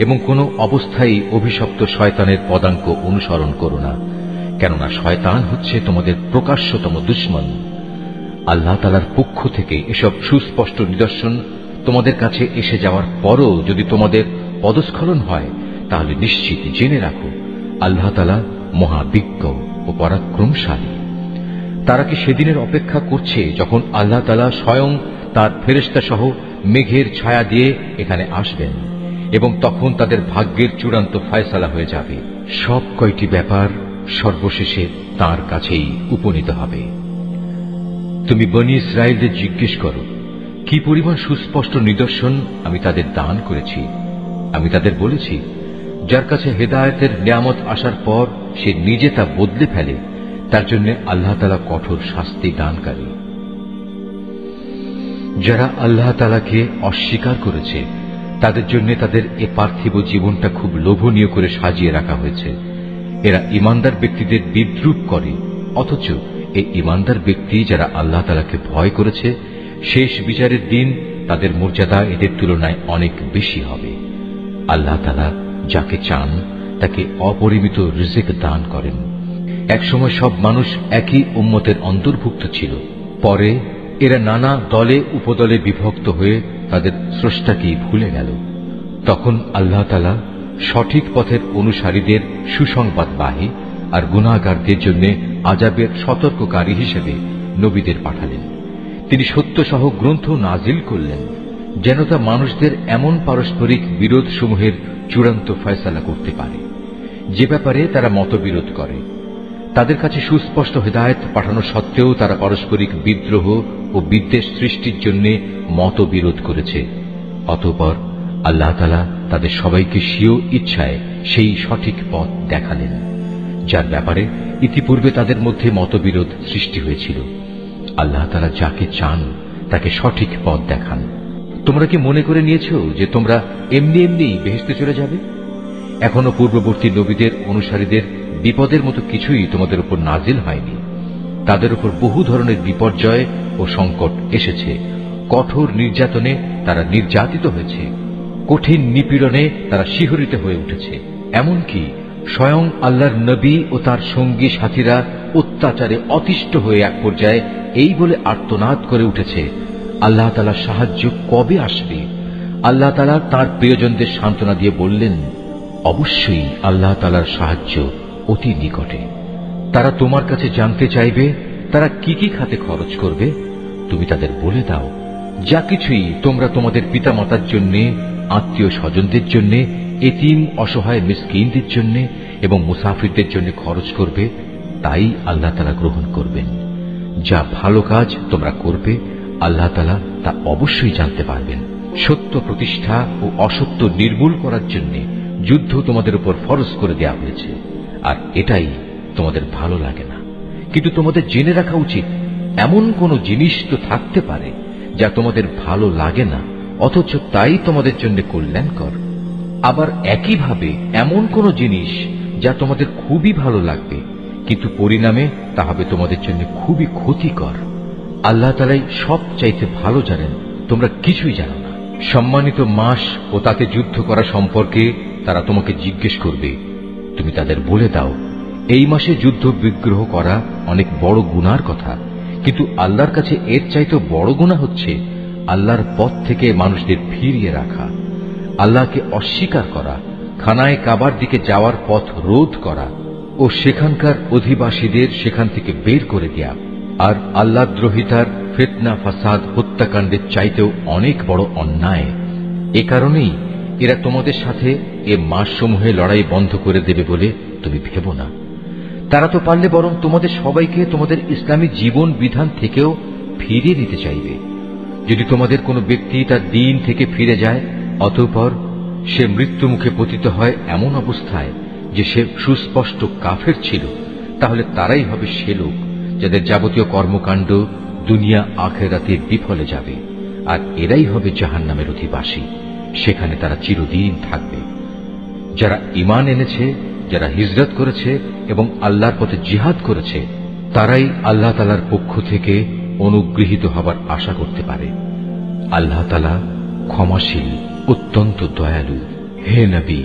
এবং কোনো অবস্থায় অভিশপ্ত শয়তানের পদাঙ্ক অনুসরণ করো না, কেননা শয়তান হচ্ছে তোমাদের প্রকাশ্যতম দুশমন। আল্লাহ তাআলার পক্ষ থেকে এসব সুস্পষ্ট নিদর্শন তোমাদের কাছে এসে যাওয়ার পরও যদি তোমাদের পদস্খলন হয়, তাহলে নিশ্চিত জেনে রাখো আল্লাহ তাআলা মহাবিজ্ঞ ও পরাক্রমশালী। তারা কি সেদিনের অপেক্ষা করছে যখন আল্লাহ তাআলা স্বয়ং তার ফেরেশতা সহ মেঘের ছায়া দিয়ে এখানে আসবেন এবং তখন তাদের ভাগ্যের চূড়ান্ত ফয়সালা হয়ে যাবে। সব কয়টি ব্যাপার সর্বশেষে তার কাছেই উপনীত হবে। তুমি বনী ইসরায়েলদের জিজ্ঞেস করো, কি পরিমাণ সুস্পষ্ট নিদর্শন আমি তাদের দান করেছি। আমি তাদের বলেছি, যার কাছে হেদায়েতের নিয়ামত আসার পর সে নিজে তা বদলে ফেলে, তার জন্য আল্লাহ তাআলা কঠোর শাস্তি দানকারী। যারা আল্লাহ তাআলাকে অস্বীকার করেছে তাদের জন্য তাদের এ পার্থিব জীবনটা খুব লোভনীয় করে সাজিয়ে রাখা হয়েছে। এরা ইমানদার ব্যক্তিদের বিদ্রূপ করে, অথচ এই ইমানদার ব্যক্তি যারা আল্লাহ তাআলাকে ভয় করেছে, শেষ বিচারের দিন তাদের মর্যাদা এদের তুলনায় অনেক বেশি হবে। আল্লাহ তাআলা যাকে চান তাকে অপরিমিত রিজিক দান করেন। একসময় সব মানুষ একই উম্মতের অন্তর্ভুক্ত ছিল, পরে এরা নানা দলে উপদলে বিভক্ত হয়ে তাদের স্রষ্টাকেই ভুলে গেল। তখন আল্লাহ তাআলা সঠিক পথের অনুসারীদের সুসংবাদবাহী আর গুনাহগারদের জন্য আযাবের সতর্ককারী হিসেবে নবীদের পাঠালেন। তিনি সত্যসহ গ্রন্থ নাজিল করলেন, যেন তা মানুষদের এমন পারস্পরিক বিরোধ সমূহের চূড়ান্ত ফয়সালা করতে পারে যে ব্যাপারে তারা মতবিরোধ করে। তাদের কাছে সুস্পষ্ট হেদায়েত পাঠানো সত্ত্বেও তারা পারস্পরিক বিদ্রোহ ও বিদ্বেষ সৃষ্টির জন্য মতবিরোধ করেছে। অতঃপর আল্লাহ তাআলা তাদের সবাইকে স্বীয় ইচ্ছায় সেই সঠিক পথ দেখালেন, যার ব্যাপারে ইতিপূর্বে তাদের মধ্যে মতবিরোধ সৃষ্টি হয়েছিল। আল্লাহ তাআলা যাকে চান তাকে সঠিক পথ দেখান। তোমরা কি মনে করে নিয়েছো যে তোমরা এমনি এমনি বেহেশতে চলে যাবে? এখনো পূর্ববর্তী নবীদের অনুসারীদের বিপদের মতো কিছুই তোমাদের উপর নাজিল হয়নি। তাদের উপর বহু ধরনের বিপর্যয় ও সংকট এসেছে। কঠোর নির্যাতনে তারা নির্যাতিত হয়েছে, কঠিন নিপীড়নে তারা শিহরিত হয়ে উঠেছে। এমনকি স্বয়ং আল্লাহর নবী ও তার সঙ্গী সাথীরা অত্যাচারে অতিষ্ঠ হয়ে এক পর্যায়ে এই বলে আর্তনাদ করে উঠেছে, আল্লাহ তাআলার সাহায্য কবে আসবে? আল্লাহ তাআলা তাঁর প্রিয়জনদের সান্ত্বনা দিয়ে বললেন, অবশ্যই আল্লাহ তাআলার সাহায্য অতি নিকটে। তারা তোমার কাছে জানতে চাইবে তারা কি কি খাতে খরচ করবে। তুমি তাদের বলে দাও, যা কিছুই তোমরা তোমাদের পিতামাতার জন্য, আত্মীয় স্বজনদের জন্য, এতিম অসহায় মিসকিনদের জন্য এবং মুসাফিরদের জন্য খরচ করবে, তাই আল্লাহ তাআলা গ্রহণ করবেন। যা ভালো কাজ তোমরা করবে আল্লাহ তাআলা তা অবশ্যই জানতে পারবেন। সত্য প্রতিষ্ঠা ও অসত্য নির্মূল করার জন্য যুদ্ধ তোমাদের উপর ফরজ করে দেওয়া হয়েছে, আর এটাই তোমাদের ভালো লাগে না। কিন্তু তোমাদের জেনে রাখা উচিত, এমন কোন জিনিস তো থাকতে পারে যা তোমাদের ভালো লাগে না, অথচ তাই তোমাদের জন্য কল্যাণকর। আবার একইভাবে এমন কোন জিনিস যা তোমাদের খুবই ভালো লাগবে, কিন্তু পরিণামে তা হবে তোমাদের জন্য খুবই ক্ষতিকর। আল্লাহ তাআলাই সব চাইতে ভালো জানেন, তোমরা কিছুই জানো না। সম্মানিত মাস ও তাতে যুদ্ধ করা সম্পর্কে তারা তোমাকে জিজ্ঞেস করবে। তুমি তাদের বলে দাও, এই মাসে যুদ্ধ বিগ্রহ করা অনেক বড় গুনার কথা, কিন্তু আল্লাহর কাছে এর চাইতে বড় গুনাহ হচ্ছে আল্লাহর পথ থেকে মানুষদের ফিরিয়ে রাখা, আল্লাহকে অস্বীকার করা, খানায় কাবার দিকে যাওয়ার পথ রোধ করা ও সেখানকার অধিবাসীদের সেখান থেকে বের করে দেয়া। আর আল্লাহদ্রোহিতার ফিতনা, ফাসাদ, হত্যাকাণ্ডের চাইতেও অনেক বড় অন্যায়। এ কারণেই এরা তোমাদের সাথে এ মাসসমূহে লড়াই বন্ধ করে দেবে বলে তুমি ভেবো না। তারা তো পারলে বরং তোমাদের সবাইকে তোমাদের ইসলামী জীবন বিধান থেকেও ফিরিয়ে দিতে চাইবে। যদি তোমাদের কোনো ব্যক্তি তার দ্বীন থেকে ফিরে যায়, অতঃপর সে মৃত্যু মুখে পতিত হয় এমন অবস্থায় যে সে সুস্পষ্ট কাফের ছিল, তাহলে তারাই হবে সে লোক যাদের যাবতীয় কর্মকাণ্ড দুনিয়া আখিরাতে বিফলে যাবে, আর এরাই হবে জাহান্নামের অধিবাসী। সেখানে তারা চিরদিন থাকবে। যারা ঈমান এনেছে, যারা হিজরত করেছে এবং আল্লাহর পথে জিহাদ করেছে, তারাই আল্লাহ তাআলার পক্ষ থেকে অনুগৃহীত হবার আশা করতে পারে। আল্লাহ তাআলা ক্ষমাশীল, অত্যন্ত দয়ালু। হে নবী,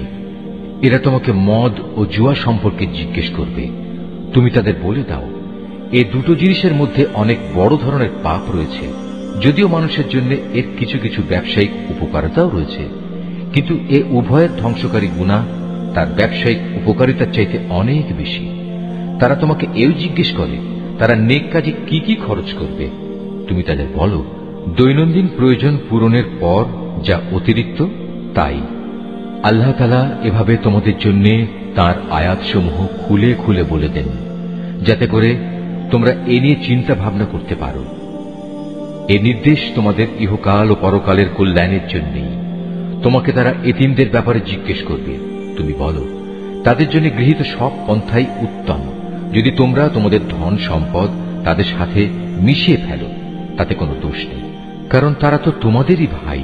এরা তোমাকে মদ ও জুয়া সম্পর্কে জিজ্ঞেস করবে। তুমি তাদের বলে দাও, এই দুটো জিনিসের মধ্যে অনেক বড় ধরনের পাপ রয়েছে। যদিও মানুষের জন্য এর কিছু কিছু ব্যবসায়িক উপকারিতাও রয়েছে, কিন্তু এ উভয়ের ধ্বংসকারী গুনাহ তার ব্যবসায়িক উপকারিতার চাইতে অনেক বেশি। তারা তোমাকে এও জিজ্ঞেস করে তারা নেক কাজে কি কি খরচ করবে। তুমি তাদের বলো, দৈনন্দিন প্রয়োজন পূরণের পর যা অতিরিক্ত তাই। আল্লাহ তাআলা এভাবে তোমাদের জন্য তাঁর আয়াতসমূহ খুলে খুলে বলে দেন, যাতে করে তোমরা এ নিয়ে চিন্তা ভাবনা করতে পারো। এ নির্দেশ তোমাদের ইহকাল ও পরকালের কল্যাণের জন্যই। তোমাকে তারা এতিমদের ব্যাপারে জিজ্ঞেস করবে। তুমি বলো, তাদের জন্য গৃহীত সব পন্থাই উত্তম। যদি তোমরা তোমাদের ধন সম্পদ তাদের সাথে মিশিয়ে ফেলো, তাতে কোনো দোষ নেই, কারণ তারা তো তোমাদেরই ভাই।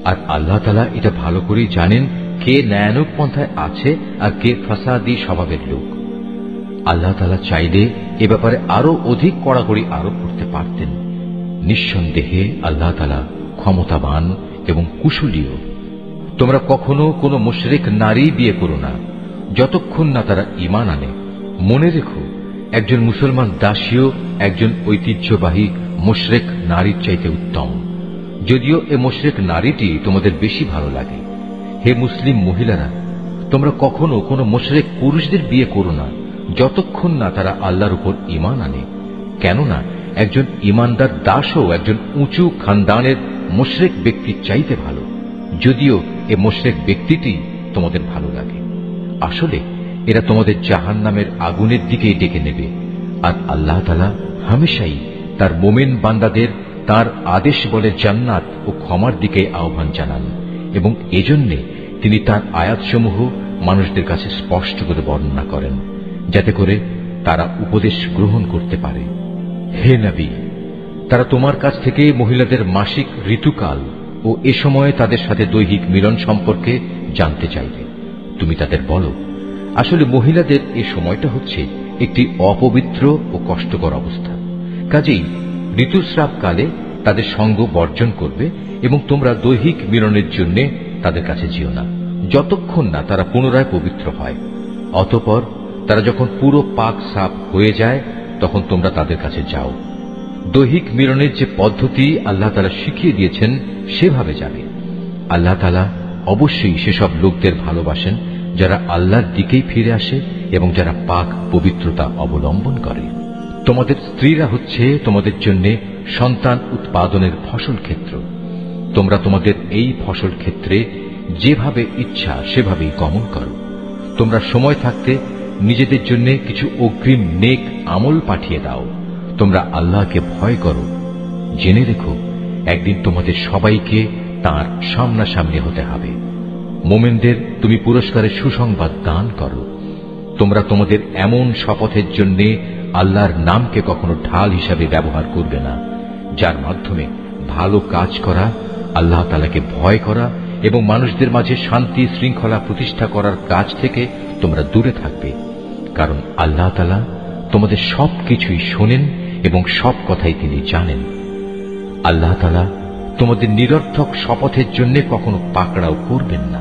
আর আল্লাহ তাআলা এটা ভালো করেই জানেন কে ন্যায়ানুগ পন্থায় আছে আর কে ফাসাদি স্বভাবের লোক। আল্লাহ তাআলা চাইলে এ ব্যাপারে আরো অধিক কড়াকড়ি আরোপ করতে পারতেন। নিঃসন্দেহে আল্লাহ তাআলা ক্ষমতাবান এবং কুশলীও। তোমরা কখনো কোনো মুশরিক নারী বিয়ে করো না, যতক্ষণ না তারা ঈমান আনে। মনে রেখো, একজন মুসলমান দাসীও একজন ঐতিহ্যবাহী মুশরিক নারীর চাইতে উত্তম, যদিও এ মুশরিক নারীটি তোমাদের বেশি ভালো লাগে। হে মুসলিম মহিলারা, তোমরা কখনো কোনো মুশরিক পুরুষদের বিয়ে করো না, যতক্ষণ না তারা আল্লাহর উপর ঈমান আনে। কেননা একজন ঈমানদার দাসও একজন উঁচু খানদানের মুশরিক ব্যক্তির চাইতে ভালো, যদিও এ মুশরিক ব্যক্তিটি তোমাদের ভালো লাগে। আসলে এরা তোমাদের জাহান্নামের আগুনের দিকেই ডেকে নেবে। আর আল্লাহ তাআলা হামেশাই তার মুমিন বান্দাদের তার আদেশ বলে জান্নাত ও ক্ষমার দিকে আহ্বান জানান, এবং এজন্যে তিনি তার আয়াতসমূহ মানুষদের কাছে স্পষ্ট করে বর্ণনা করেন, যাতে করে তারা উপদেশ গ্রহণ করতে পারে। হে নবী, তারা তোমার কাছ থেকে মহিলাদের মাসিক ঋতুকাল ও এ সময়ে তাদের সাথে দৈহিক মিলন সম্পর্কে জানতে চাইবে। তুমি তাদের বলো, আসলে মহিলাদের এ সময়টা হচ্ছে একটি অপবিত্র ও কষ্টকর অবস্থা। কাজেই ঋতুস্রাবকালে তাদের সঙ্গ বর্জন করবে এবং তোমরা দৈহিক মিলনের জন্য তাদের কাছে যেও না, যতক্ষণ না তারা পুনরায় পবিত্র হয়। অতঃপর তারা যখন পুরো পাক সাফ হয়ে যায় তখন তোমরা তাদের কাছে যাও। দৈহিক মিলনের যে পদ্ধতি আল্লাহ তাআলা শিখিয়ে দিয়েছেন সেভাবে যাবে। আল্লাহ তাআলা অবশ্যই সেসব লোকদের ভালোবাসেন যারা আল্লাহর দিকেই ফিরে আসে এবং যারা পাক পবিত্রতা অবলম্বন করে। তোমাদের স্ত্রীরা হচ্ছে তোমাদের জন্য সন্তান উৎপাদনের ফসল ক্ষেত্র। তোমরা তোমাদের এই ফসল ক্ষেত্রে যেভাবে ইচ্ছা সেভাবেই গমন করো। তোমরা সময় থাকতে নিজেদের জন্য কিছু অগ্রিম নেক আমল পাঠিয়ে দাও। তোমরা আল্লাহকে ভয় করো। জেনে রেখো একদিন তোমাদের সবাইকে তাঁর সামনাসামনি হতে হবে। মোমেনদের তুমি পুরস্কারের সুসংবাদ দান করো। তোমরা তোমাদের এমন শপথের জন্য আল্লাহর নামকে কখনো ঢাল হিসাবে ব্যবহার করবে না, যার মাধ্যমে ভালো কাজ করা, আল্লাহ তাআলাকে ভয় করা এবং মানুষদের মাঝে শান্তি শৃঙ্খলা প্রতিষ্ঠা করার কাজ থেকে তোমরা দূরে থাকবে। কারণ আল্লাহ তাআলা তোমাদের সবকিছুই শোনেন এবং সব কথাই তিনি জানেন। আল্লাহ তাআলা তোমাদের নিরর্থক শপথের জন্য কখনো পাকড়াও করবেন না,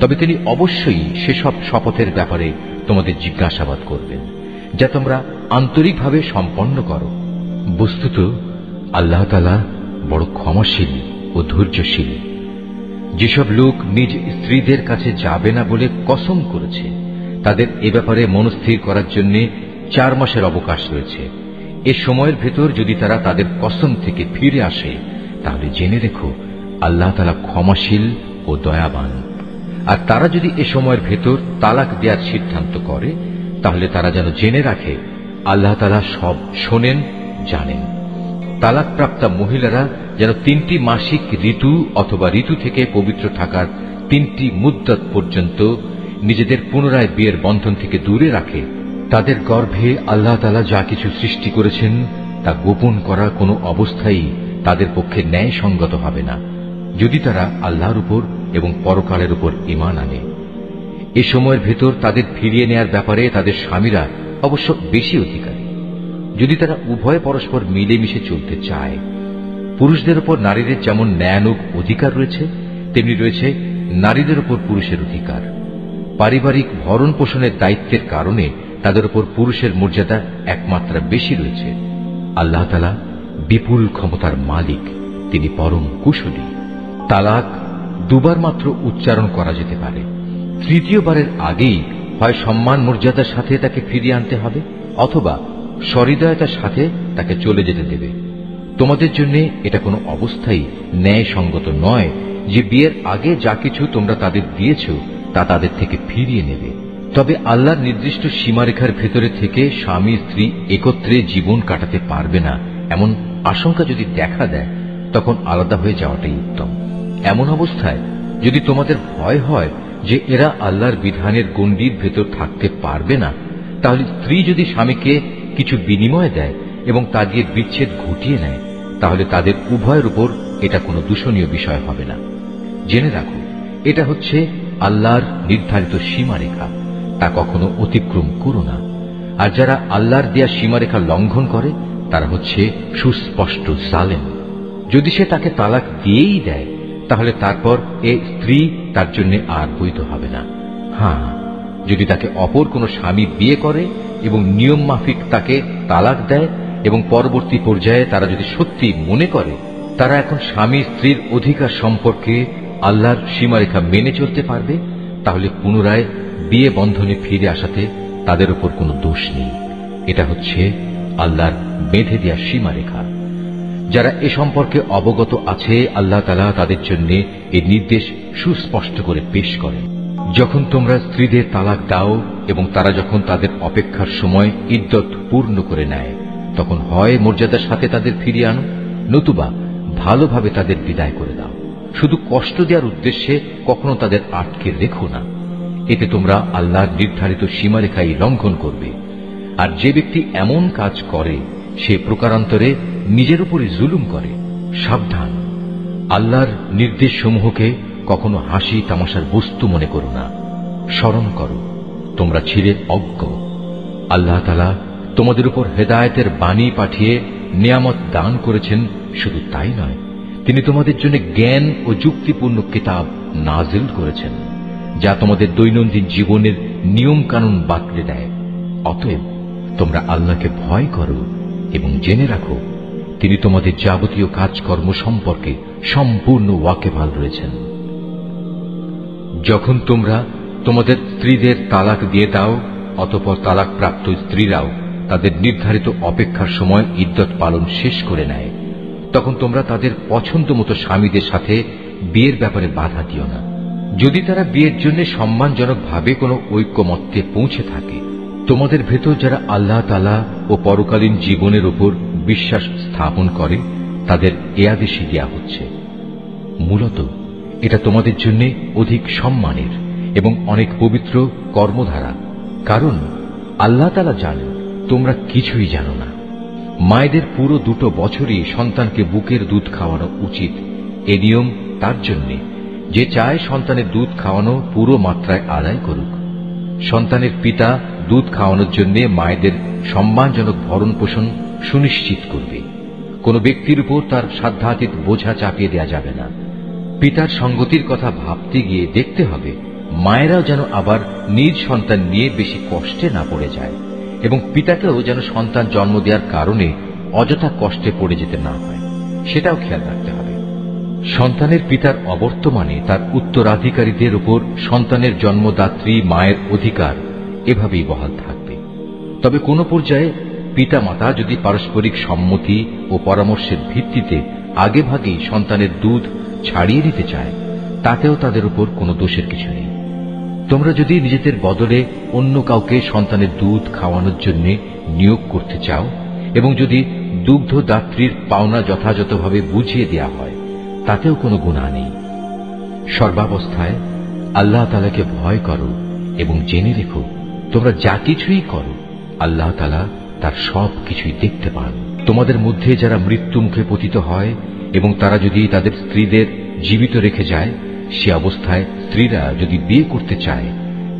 তবে তিনি অবশ্যই সেসব শপথের ব্যাপারে তোমাদের জিজ্ঞাসাবাদ করবেন যা তোমরা আন্তরিকভাবে সম্পন্ন করো। বস্তুত আল্লাহ তাআলা বড় ক্ষমাশীল ও ধৈর্যশীল। যেসব লোক নিজ স্ত্রীদের কাছে যাবে না বলে কসম করেছে তাদের এ ব্যাপারে মনস্থির করার জন্য 4 মাসের অবকাশ রয়েছে। এ সময়ের ভেতর যদি তারা তাদের কসম থেকে ফিরে আসে তাহলে জেনে রেখো আল্লাহ তাআলা ক্ষমাশীল ও দয়াবান। আর তারা যদি এ সময়ের ভেতর তালাক দেওয়ার সিদ্ধান্ত করে তাহলে তারা যেন জেনে রাখে আল্লাহ তাআলা সব শোনেন, জানেন। তালাকপ্রাপ্তা মহিলারা যেন 3টি মাসিক ঋতু অথবা ঋতু থেকে পবিত্র থাকার 3টি মুদ্দত পর্যন্ত নিজেদের পুনরায় বিয়ের বন্ধন থেকে দূরে রাখে। তাদের গর্ভে আল্লাহ তাআলা যা কিছু সৃষ্টি করেছেন তা গোপন করা কোনো অবস্থায় তাদের পক্ষে ন্যায়সঙ্গত হবে না, যদি তারা আল্লাহর উপর এবং পরকালের উপর ঈমান আনে। এ সময়ের ভেতর তাদের ফিরিয়ে নেয়ার ব্যাপারে তাদের স্বামীরা অবশ্য বেশি অধিকারী, যদি তারা উভয়ে পরস্পর মিলেমিশে চলতে চায়। পুরুষদের উপর নারীদের যেমন ন্যায়ানুগ অধিকার রয়েছে তেমনি রয়েছে নারীদের উপর পুরুষের অধিকার। পারিবারিক ভরণ পোষণের দায়িত্বের কারণে তাদের উপর পুরুষের মর্যাদা একমাত্রা বেশি রয়েছে। আল্লাহ তাআলা বিপুল ক্ষমতার মালিক, তিনি পরম কুশলী। তালাক 2 বার মাত্র উচ্চারণ করা যেতে পারে। 3য়বারের আগেই হয় সম্মান মর্যাদার সাথে তাকে ফিরিয়ে আনতে হবে অথবা সহৃদয়তার সাথে তাকে চলে যেতে দেবে। তোমাদের জন্য এটা কোনো অবস্থায় ন্যায়সঙ্গত নয় যে বিয়ের আগে যা কিছু তোমরা তাদের দিয়েছ তা তাদের থেকে ফিরিয়ে নেবে। তবে আল্লাহর নির্দিষ্ট সীমারেখার ভেতরে থেকে স্বামী স্ত্রী একত্রে জীবন কাটাতে পারবে না এমন আশঙ্কা যদি দেখা দেয় তখন আলাদা হয়ে যাওয়াটাই উত্তম। এমন অবস্থায় যদি তোমাদের ভয় হয় যে এরা আল্লাহর বিধানের গণ্ডির ভেতর থাকতে পারবে না, তাহলে স্ত্রী যদি স্বামীকে কিছু বিনিময় দেয় এবং তা দিয়ে বিচ্ছেদ ঘটিয়ে নেয় তাহলে তাদের উভয়ের উপর এটা কোনো দূষণীয় বিষয় হবে না। জেনে রাখো এটা হচ্ছে আল্লাহর নির্ধারিত সীমারেখা, তা কখনো অতিক্রম করো না। আর যারা আল্লাহর দেয়া সীমারেখা লঙ্ঘন করে তারা হচ্ছে সুস্পষ্ট জালেম। যদি সে তাকে তালাক দিয়েই দেয় তাহলে তারপর এ স্ত্রী তার জন্য আর বৈধ হবে না। হ্যাঁ, যদি তাকে অপর কোনো স্বামী বিয়ে করে এবং নিয়ম মাফিক তাকে তালাক দেয় এবং পরবর্তী পর্যায়ে তারা যদি সত্যি মনে করে তারা এখন স্বামী স্ত্রীর অধিকার সম্পর্কে আল্লাহর সীমারেখা মেনে চলতে পারবে, তাহলে পুনরায় বিয়ে বন্ধনে ফিরে আসাতে তাদের উপর কোনো দোষ নেই। এটা হচ্ছে আল্লাহর বেঁধে দেয়া সীমারেখা। যারা এ সম্পর্কে অবগত আছে আল্লাহ তাআলা তাদের জন্য এই নির্দেশ সুস্পষ্ট করে পেশ করেন। যখন তোমরা স্ত্রীদের তালাক দাও এবং তারা যখন তাদের অপেক্ষার সময় ইদ্দত পূর্ণ করে নেয় তখন হয় মর্যাদার সাথে তাদের ফিরিয়ে আনো, নতুবা ভালোভাবে তাদের বিদায় করে দাও। শুধু কষ্ট দেওয়ার উদ্দেশ্যে কখনো তাদের আটকে রেখো না, এতে তোমরা আল্লাহর নির্ধারিত সীমারেখাই লঙ্ঘন করবে। আর যে ব্যক্তি এমন কাজ করে সে প্রকারান্তরে নিজের উপরই জুলুম করে। সাবধান, আল্লাহর নির্দেশ সমূহকে কখনো হাসি তামাশার বস্তু মনে করো না। স্মরণ করো তোমরা ছিলে অজ্ঞ। আল্লাহ তাআলা তোমাদের উপর হেদায়েতের বাণী পাঠিয়ে নিয়ামত দান করেছেন, শুধু তাই নয়, তিনি তোমাদের জন্য জ্ঞান ও যুক্তিপূর্ণ কিতাব নাজিল করেছেন, যা তোমাদের দৈনন্দিন জীবনের নিয়ম কানুন বাতলে দেয়। অতএব তোমরা আল্লাহকে ভয় করো এবং জেনে রাখো, তিনি তোমাদের যাবতীয় কাজকর্ম সম্পর্কে সম্পূর্ণ ওয়াকিবহাল রয়েছেন। যখন তোমরা তোমাদের স্ত্রীদের তালাক দিয়ে দাও, অতঃপর তালাক প্রাপ্ত স্ত্রীরাও তাদের নির্ধারিত অপেক্ষার সময় ইদ্যত পালন শেষ করে নেয়, তখন তোমরা তাদের পছন্দ মতো স্বামীদের সাথে বিয়ের ব্যাপারে বাধা দিও না। যদি তারা বিয়ের জন্য সম্মানজনকভাবে কোনো ঐক্যমত্যে পৌঁছে থাকে, তোমাদের ভেতর যারা আল্লাহ তাআলা ও পরকালীন জীবনের উপর বিশ্বাস স্থাপন করে, তাদের এ আদেশই দেয়া হচ্ছে। মূলত এটা তোমাদের জন্য অধিক সম্মানের এবং অনেক পবিত্র কর্মধারা, কারণ আল্লাহ তাআলা জানেন তোমরা কিছুই জানো না। মায়েদের পুরো 2 বছরই সন্তানকে বুকের দুধ খাওয়ানো উচিত। এ নিয়ম তার জন্য যে চায় সন্তানের দুধ খাওয়ানো পুরো মাত্রায় আদায় করুক। সন্তানের পিতা দুধ খাওয়ানোর জন্য মায়েদের সম্মানজনক ভরণ পোষণ সুনিশ্চিত করবে। কোন ব্যক্তির উপর তার সাধ্যাতীত বোঝা চাপিয়ে দেওয়া যাবে না। পিতার সঙ্গতির কথা ভাবতে গিয়ে দেখতে হবে মায়েরাও যেন আবার নিজ সন্তান নিয়ে বেশি কষ্টে না পড়ে যায়, এবং পিতাকেও যেন সন্তান জন্ম দেওয়ার কারণে অযথা কষ্টে পড়ে যেতে না হয়, সেটাও খেয়াল রাখতে হবে। সন্তানের পিতার অবর্তমানে তার উত্তরাধিকারীদের উপর সন্তানের জন্মদাত্রী মায়ের অধিকার এভাবেই বহাল থাকবে। তবে কোন পর্যায়ে পিতামাতা যদি পারস্পরিক সম্মতি ও পরামর্শের ভিত্তিতে আগেভাগেই সন্তানের দুধ ছাড়িয়ে দিতে চায়, তাতেও তাদের উপর কোনো দোষের কিছু নেই। তোমরা যদি নিজেদের বদলে অন্য কাউকে সন্তানের দুধ খাওয়ানোর জন্য নিয়োগ করতে চাও, এবং যদি দুগ্ধদাত্রীর পাওনা যথাযথভাবে বুঝিয়ে দেওয়া হয়, তাতেও কোনো গুনাহ নেই। সর্বাবস্থায় আল্লাহ তাআলাকে ভয় করো এবং জেনে রেখো, তোমরা যা কিছুই করো আল্লাহ তাআলা তার সব কিছুই দেখতে পান। তোমাদের মধ্যে যারা মৃত্যু মুখে পতিত হয় এবং তারা যদি তাদের স্ত্রীদের জীবিত রেখে যায়, সে অবস্থায় স্ত্রীরা যদি বিয়ে করতে চায়,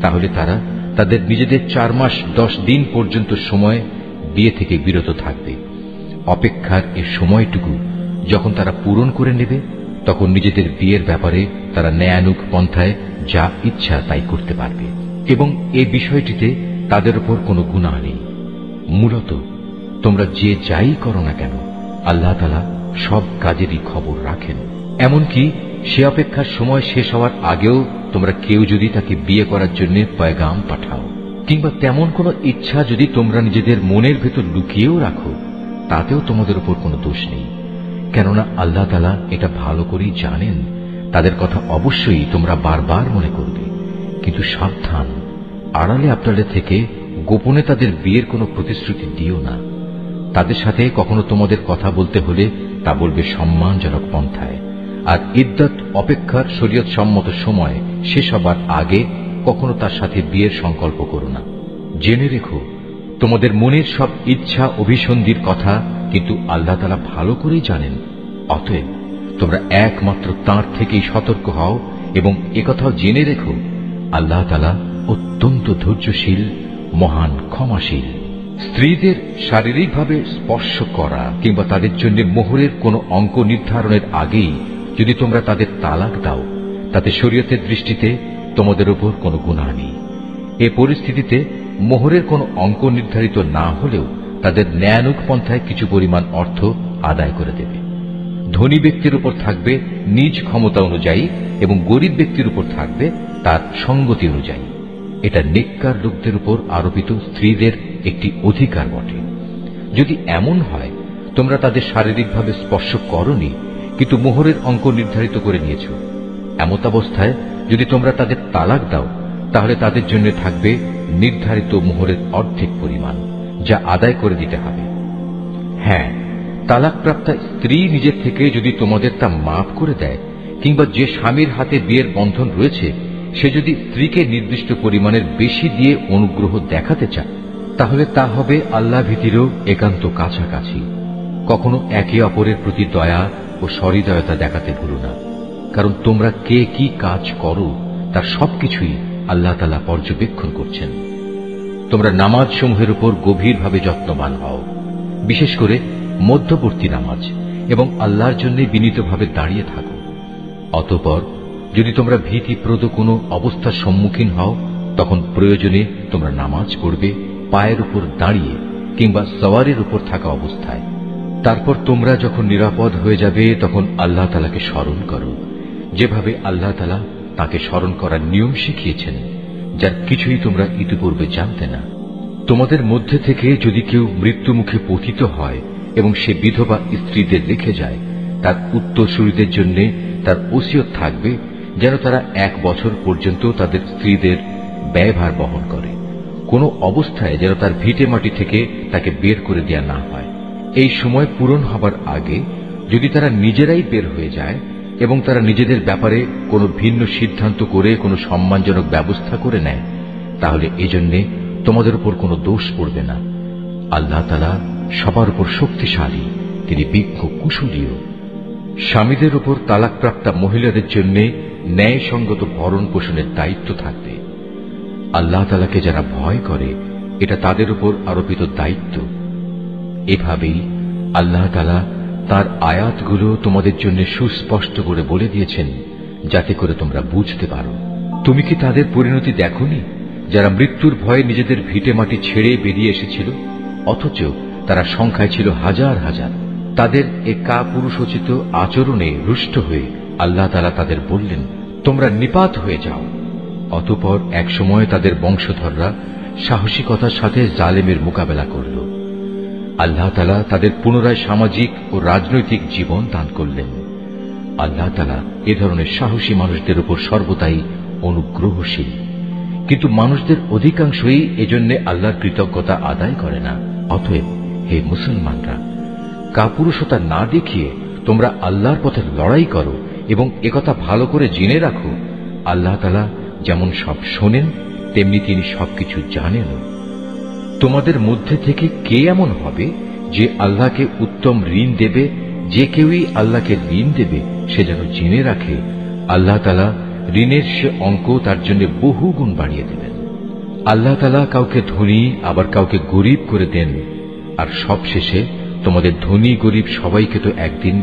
তাহলে তারা তাদের নিজেদের 4 মাস 10 দিন পর্যন্ত সময় বিয়ে থেকে বিরত থাকবে। অপেক্ষার এ সময়টুকু যখন তারা পূরণ করে নেবে, তখন নিজেদের বিয়ের ব্যাপারে তারা ন্যায়ানুগ পন্থায় যা ইচ্ছা তাই করতে পারবে, এবং এ বিষয়টিতে তাদের উপর কোনো গুনাহ নেই। মূলত তোমরা যে যাই করো না কেন, আল্লাহ তাআলা সব কাজেরই খবর রাখেন। এমনকি সে অপেক্ষার সময় শেষ হওয়ার আগেও তোমরা কেউ যদি তাকে বিয়ে করার জন্য পয়গাম পাঠাও, কিংবা তেমন কোনো ইচ্ছা যদি তোমরা নিজেদের মনের ভেতর লুকিয়েও রাখো, তাতেও তোমাদের উপর কোনো দোষ নেই, কেননা আল্লাহ তাআলা এটা ভালো করেই জানেন। তাদের কথা অবশ্যই তোমরা বারবার মনে করবে, কিন্তু সাবধান, আড়ালে আবডালে থেকে গোপনে তাদের বিয়ের কোনো প্রতিশ্রুতি দিও না। তাদের সাথে কখনো তোমাদের কথা বলতে হলে তা বলবে সম্মানজনক পন্থায়, আর ইদ্যত অপেক্ষার শরীয়ত সম্মত সময় শেষ হবার আগে কখনো তার সাথে বিয়ের সংকল্প করো না। জেনে রেখো, তোমাদের মনের সব ইচ্ছা অভিসন্ধির কথা কিন্তু আল্লাহ তাআলা ভালো করেই জানেন। অতএব তোমরা একমাত্র তাঁর থেকেই সতর্ক হও, এবং একথাও জেনে রেখো আল্লাহ তাআলা অত্যন্ত ধৈর্যশীল, মহান ক্ষমাশীল। স্ত্রীদের শারীরিকভাবে স্পর্শ করা কিংবা তাদের জন্য মোহরের কোনো অঙ্ক নির্ধারণের আগেই যদি তোমরা তাদের তালাক দাও, তাতে শরীয়তের দৃষ্টিতে তোমাদের উপর কোনো গুনাহ নেই। এ পরিস্থিতিতে মোহরের কোনো অঙ্ক নির্ধারিত না হলেও তাদের ন্যায়ানুগ পন্থায় কিছু পরিমাণ অর্থ আদায় করে দেবে। ধনী ব্যক্তির উপর থাকবে নিজ ক্ষমতা অনুযায়ী, এবং গরিব ব্যক্তির উপর থাকবে তার সঙ্গতি অনুযায়ী। এটা নেককার লোকদের উপর আরোপিত স্ত্রীদের একটি অধিকার বটে। যদি এমন হয় তোমরা তাদের শারীরিকভাবে স্পর্শ করনি, কিন্তু মোহরের অঙ্ক নির্ধারিত করে নিয়েছ, এমতাবস্থায় যদি তোমরা তাদের তালাক দাও, তাহলে তাদের জন্য থাকবে নির্ধারিত মোহরের অর্ধেক পরিমাণ, যা আদায় করে দিতে হবে। হ্যাঁ, তালাকপ্রাপ্তা স্ত্রী নিজের থেকে যদি তোমাদের তা মাফ করে দেয়, কিংবা যে স্বামীর হাতে বিয়ের বন্ধন রয়েছে সে যদি স্ত্রীকে নির্দিষ্ট পরিমাণের বেশি দিয়ে অনুগ্রহ দেখাতে চায়, তাহলে তা হবে আল্লাহ ভীতিরও একান্ত কাছাকাছি। কখনো একে অপরের প্রতি দয়া ও সহৃদয়তা দেখাতে ভুলো না, কারণ তোমরা কে কি কাজ করো তার সবকিছুই আল্লাহ তাআলা পর্যবেক্ষণ করছেন। তোমরা নামাজ সমূহের উপর গভীরভাবে যত্নবান হও, বিশেষ করে মধ্যবর্তী নামাজ এবং আল্লাহর জন্য বিনীতভাবে দাঁড়িয়ে থাকো। অতঃপর যদি তোমরা ভীতিপ্রদ কোনো অবস্থার সম্মুখীন হও, তখন প্রয়োজনে তোমরা নামাজ পড়বে পায়ের উপর দাঁড়িয়ে কিংবা সওয়ারির উপর থাকা অবস্থায়। তারপর তোমরা যখন নিরাপদ হয়ে যাবে তখন আল্লাহ তাআলাকে স্মরণ করো, যেভাবে আল্লাহ তাআলা তাকে স্মরণ করার নিয়ম শিখিয়েছেন, যার কিছুই তোমরা ইতিপূর্বে জানতে না। তোমাদের মধ্যে থেকে যদি কেউ মৃত্যুমুখে পতিত হয় এবং সে বিধবা স্ত্রীদের রেখে যায়, তার উত্তরসূরিদের জন্য তার ওসিয়ত থাকবে যেন তারা 1 বছর পর্যন্ত তাদের স্ত্রীদের ব্যয়ভার বহন করে, কোনো অবস্থায় যেন তার ভিটে মাটি থেকে তাকে বের করে দেয়া না হয়। এই সময় পূরণ হবার আগে যদি তারা নিজেরাই বের হয়ে যায় এবং তারা নিজেদের ব্যাপারে কোনো ভিন্ন সিদ্ধান্ত করে কোনো সম্মানজনক ব্যবস্থা করে নেয়, তাহলে এজন্য তোমাদের উপর কোনো দোষ পড়বে না। আল্লাহ তাআলা সবার উপর শক্তিশালী, তিনি বিজ্ঞ কুশলীও। স্বামীদের উপর তালাকপ্রাপ্তা মহিলাদের জন্য ন্যায়সঙ্গত ভরণ পোষণের দায়িত্ব থাকবে। আল্লাহ তাআলাকে যারা ভয় করে, এটা তাদের উপর আরোপিত দায়িত্ব। এভাবেই আল্লাহ তাআলা তার আয়াতগুলো তোমাদের জন্য সুস্পষ্ট করে বলে দিয়েছেন, যাতে করে তোমরা বুঝতে পারো। তুমি কি তাদের পরিণতি দেখোনি, যারা মৃত্যুর ভয়ে নিজেদের ভিটে মাটি ছেড়ে বেরিয়ে এসেছিল, অথচ তারা সংখ্যায় ছিল হাজার হাজার। তাদের এ কাপুরুষোচিত আচরণে রুষ্ট হয়ে আল্লাহ তাআলা তাদের বললেন, তোমরা নিপাত হয়ে যাও। অতঃপর একসময় তাদের বংশধররা সাহসিকতার সাথে জালেমের মোকাবেলা করল। আল্লাহ তাআলা তাদের পুনরায় সামাজিক ও রাজনৈতিক জীবন দান করলেন। আল্লাহ তাআলা এ ধরনের সাহসী মানুষদের উপর সর্বদাই অনুগ্রহশীল, কিন্তু মানুষদের অধিকাংশই এজন্য আল্লাহর কৃতজ্ঞতা আদায় করে না। অতএব হে মুসলমানরা, কাপুরুষতা না দেখিয়ে তোমরা আল্লাহর পথে লড়াই করো এবং একথা ভালো করে জেনে রাখো, আল্লাহ তাআলা যেমন সব শোনেন তেমনি তিনি সবকিছু জানেন। তোমাদের মধ্যে থেকে কে এমন হবে যে আল্লাহকে উত্তম ঋণ দেবে? যে কেউই আল্লাহকে ঋণ দেবে সে যেন জেনে রাখে, আল্লাহ তাআলা ঋণের সে অঙ্ক তার জন্য বহু গুণ বাড়িয়ে দেবেন। আল্লাহ তাআলা কাউকে ধনী আবার কাউকে গরিব করে দেন, আর সবশেষে তোমাদের ধনী গরিব সবাইকে তো একদিন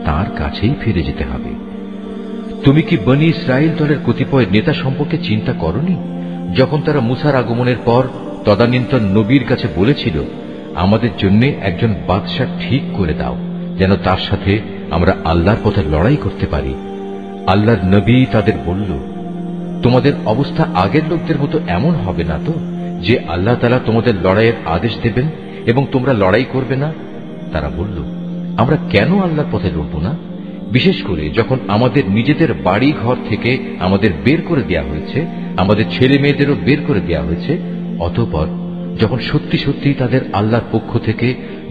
তার কাছেই ফিরে যেতে হবে। তুমি কি বনী ইসরাইল দলের কতিপয় নেতা সম্পর্কে চিন্তা করনি, যখন তারা মুসার আগমনের পর তদানীন্তন নবীর কাছে বলেছিল, আমাদের জন্য একজন বাদশা ঠিক করে দাও, যেন তার সাথে আমরা আল্লাহর পথে লড়াই করতে পারি। আল্লাহর নবী তাদের বলল, তোমাদের অবস্থা আগের লোকদের মতো এমন হবে না তো, যে আল্লাহ তাআলা তোমাদের লড়াইয়ের আদেশ দেবেন এবং তোমরা লড়াই করবে না? তারা বলল, আমরা কেন আল্লাহর পথে লড়ব না, বিশেষ করে যখন আমাদের নিজেদের বাড়ি ঘর থেকে আমাদের বের করে দেয়া হয়েছে, আমাদের ছেলে মেয়েদেরও বের করে দেয়া হয়েছে। অতঃপর যখন সত্যি সত্যি তাদের আল্লাহর পক্ষ থেকে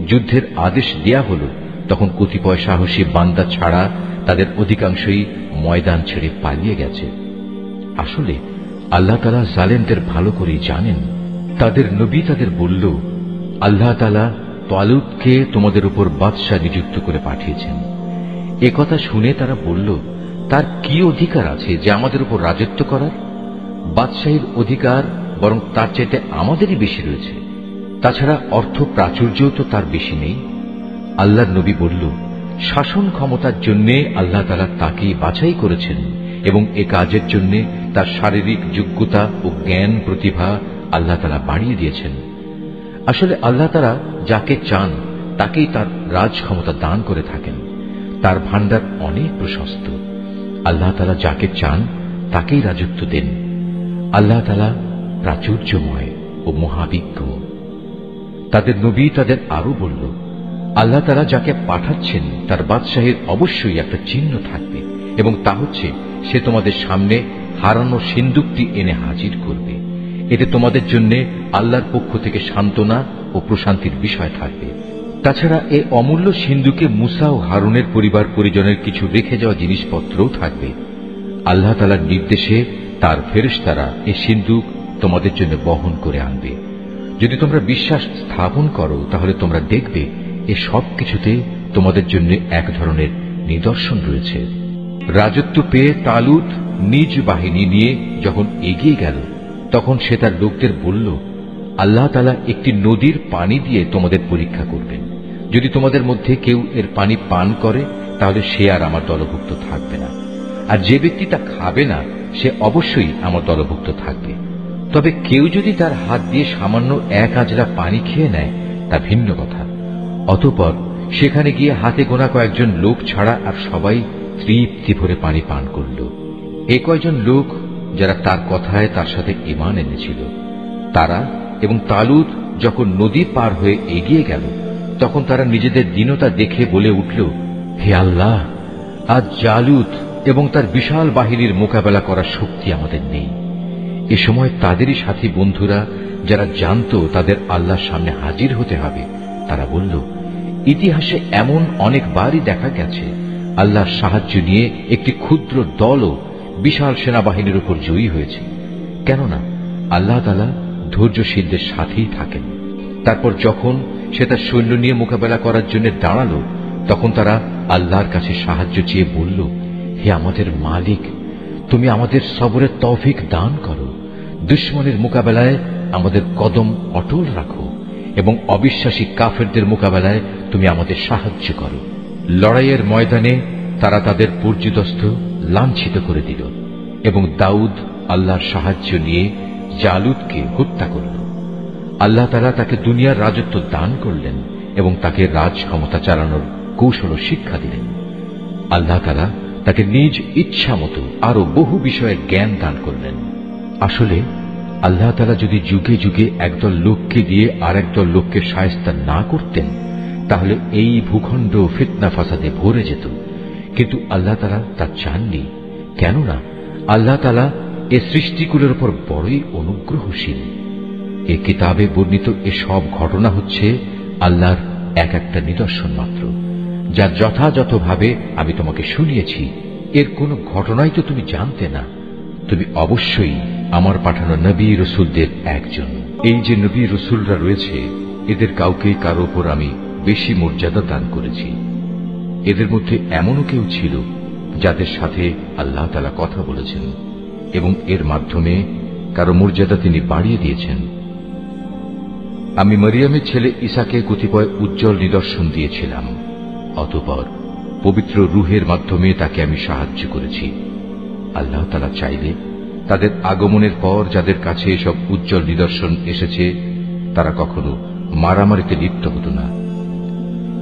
যুদ্ধের আদেশ দেয়া হল, তখন কতিপয় সাহসী বান্দা ছাড়া তাদের অধিকাংশই ময়দান ছেড়ে পালিয়ে গেছে। আসলে আল্লাহ তাআলা জালেমদের ভালো করেই জানেন। তাদের নবী তাদের বলল, আল্লাহ তাআলা তালুতকে তোমাদের উপর বাদশা নিযুক্ত করে পাঠিয়েছেন। একথা শুনে তারা বলল, তার কি অধিকার আছে যে আমাদের উপর রাজত্ব করার? বাদশাহীর অধিকার বরং তার চাইতে আমাদেরই বেশি রয়েছে। তাছাড়া অর্থ প্রাচুর্যও তো তার বেশি নেই। আল্লাহর নবী বলল, শাসন ক্ষমতার জন্য আল্লাহ তাআলা তাকেই বাছাই করেছেন এবং এ কাজের জন্য তার শারীরিক যোগ্যতা ও জ্ঞান প্রতিভা আল্লাহ তাআলা বাড়িয়ে দিয়েছেন। আসলে আল্লাহ তাআলা যাকে চান তাকেই তার রাজ ক্ষমতা দান করে থাকেন। তার ভান্ডার অনেক প্রশস্ত। আল্লাহ তাআলা যাকে চান তাকেই রাজত্ব দেন। আল্লাহ তাআলা প্রাচুর্যময় ও মহাবিজ্ঞ। তাদের নবী তাদের আরো বলল, আল্লাহ তাআলা যাকে পাঠাচ্ছেন তার বাদশাহীর অবশ্যই একটা চিহ্ন থাকবে, এবং তা হচ্ছে সে তোমাদের সামনে হারানো সিন্দুকটি এনে হাজির করবে। এতে তোমাদের জন্য আল্লাহর পক্ষ থেকে সান্ত্বনা ও প্রশান্তির বিষয় থাকবে। তাছাড়া এ অমূল্য সিন্দুকে মুসা ও হারুনের পরিবার পরিজনের কিছু রেখে যাওয়া জিনিসপত্রও থাকবে। আল্লাহ তাআলার নির্দেশে তার ফেরেশতারা এই সিন্দুক তোমাদের জন্য বহন করে আনবে। যদি তোমরা বিশ্বাস স্থাপন করো তাহলে তোমরা দেখবে এ সব কিছুতে তোমাদের জন্য এক ধরনের নিদর্শন রয়েছে। রাজত্ব পেয়ে তালুত নিজ বাহিনী নিয়ে যখন এগিয়ে গেল, তখন সে তার লোকদের বলল, আল্লাহ তাআলা একটি নদীর পানি দিয়ে তোমাদের পরীক্ষা করবেন। যদি তোমাদের মধ্যে কেউ এর পানি পান করে তাহলে সে আর আমার দলভুক্ত থাকবে না, আর যে ব্যক্তি তা খাবে না সে অবশ্যই আমার দলভুক্ত থাকবে। তবে কেউ যদি তার হাত দিয়ে সামান্য এক আজলা পানি খেয়ে নেয় তা ভিন্ন কথা। অতঃপর সেখানে গিয়ে হাতে গোনা কয়েকজন লোক ছাড়া আর সবাই তৃপ্তি ভরে পানি পান করল। এই কয়েকজন লোক যারা তার কথায় তার সাথে ঈমান এনেছিল, তারা এবং তালুত যখন নদী পার হয়ে এগিয়ে গেল তখন তারা নিজেদের দীনতা দেখে বলে উঠল, হে আল্লাহ, আজ জালুত এবং তার বিশাল বাহিনীর মোকাবেলা করার শক্তি আমাদের নেই। এ সময় তাদেরই সাথী বন্ধুরা যারা জানত তাদের আল্লাহর সামনে হাজির হতে হবে, তারা বলল, ইতিহাসে এমন অনেকবারই দেখা গেছে আল্লাহর সাহায্য নিয়ে একটি ক্ষুদ্র দলও বিশাল সেনাবাহিনীর উপর জয়ী হয়েছে। কেননা আল্লাহ তাআলা ধৈর্যশীলদের সাথেই থাকেন। তারপর যখন সে তার সৈন্য নিয়ে মোকাবেলা করার জন্য দাঁড়ালো তখন তারা আল্লাহর কাছে সাহায্য চেয়ে বলল, হে আমাদের মালিক, তুমি আমাদের সবরের তৌফিক দান করো, দুশমনের মোকাবেলায় আমাদের কদম অটল রাখো এবং অবিশ্বাসী কাফেরদের মোকাবেলায় তুমি আমাদের সাহায্য করো। লড়াইয়ের ময়দানে তারা তাদের পর্যুদস্ত লাঞ্ছিত করে দিল এবং দাউদ আল্লাহর সাহায্য নিয়ে জালুতকে হত্যা করল। আল্লাহ তাআলা তাকে দুনিয়ার রাজত্ব দান করলেন এবং তাকে রাজ ক্ষমতা চালানোর কৌশল শিক্ষা দিলেন। আল্লাহ তাআলা তাকে নিজ ইচ্ছা মতো আরো বহু বিষয়ের জ্ঞান দান করলেন। আসলে আল্লাহ তাআলা যদি যুগে যুগে একদল লোককে দিয়ে আর একদল লোককে শায়েস্তা না করতেন তাহলে এই ভূখণ্ড ফিতনা ফাসাদে ভরে যেত, কিন্তু আল্লাহ তাআলা তা চাননি। কেননা আল্লাহ তাআলা এ সৃষ্টিগুলোর উপর বড়ই অনুগ্রহশীল। এ কিতাবে বর্ণিত এসব ঘটনা হচ্ছে আল্লাহর এক একটা নিদর্শন মাত্র, যা যথাযথভাবে আমি তোমাকে শুনিয়েছি। এর কোন ঘটনাই তো তুমি জানতে না। তুমি অবশ্যই আমার পাঠানো নবী রসুলদের একজন। এই যে নবী রসুলরা রয়েছে এদের কাউকে কারো উপর আমি বেশি মর্যাদা দান করেছি। এদের মধ্যে এমনও কেউ ছিল যাদের সাথে আল্লাহ তাআলা কথা বলেছেন এবং এর মাধ্যমে কারো মর্যাদা তিনি বাড়িয়ে দিয়েছেন। আমি মরিয়মের ছেলে ঈসাকে কতিপয় উজ্জ্বল নিদর্শন দিয়েছিলাম, অতঃপর পবিত্র রূহের মাধ্যমে তাকে আমি সাহায্য করেছি। আল্লাহ তাআলা চাইলে তাদের আগমনের পর যাদের কাছে এসব উজ্জ্বল নিদর্শন এসেছে তারা কখনো মারামারিতে লিপ্ত হতো না,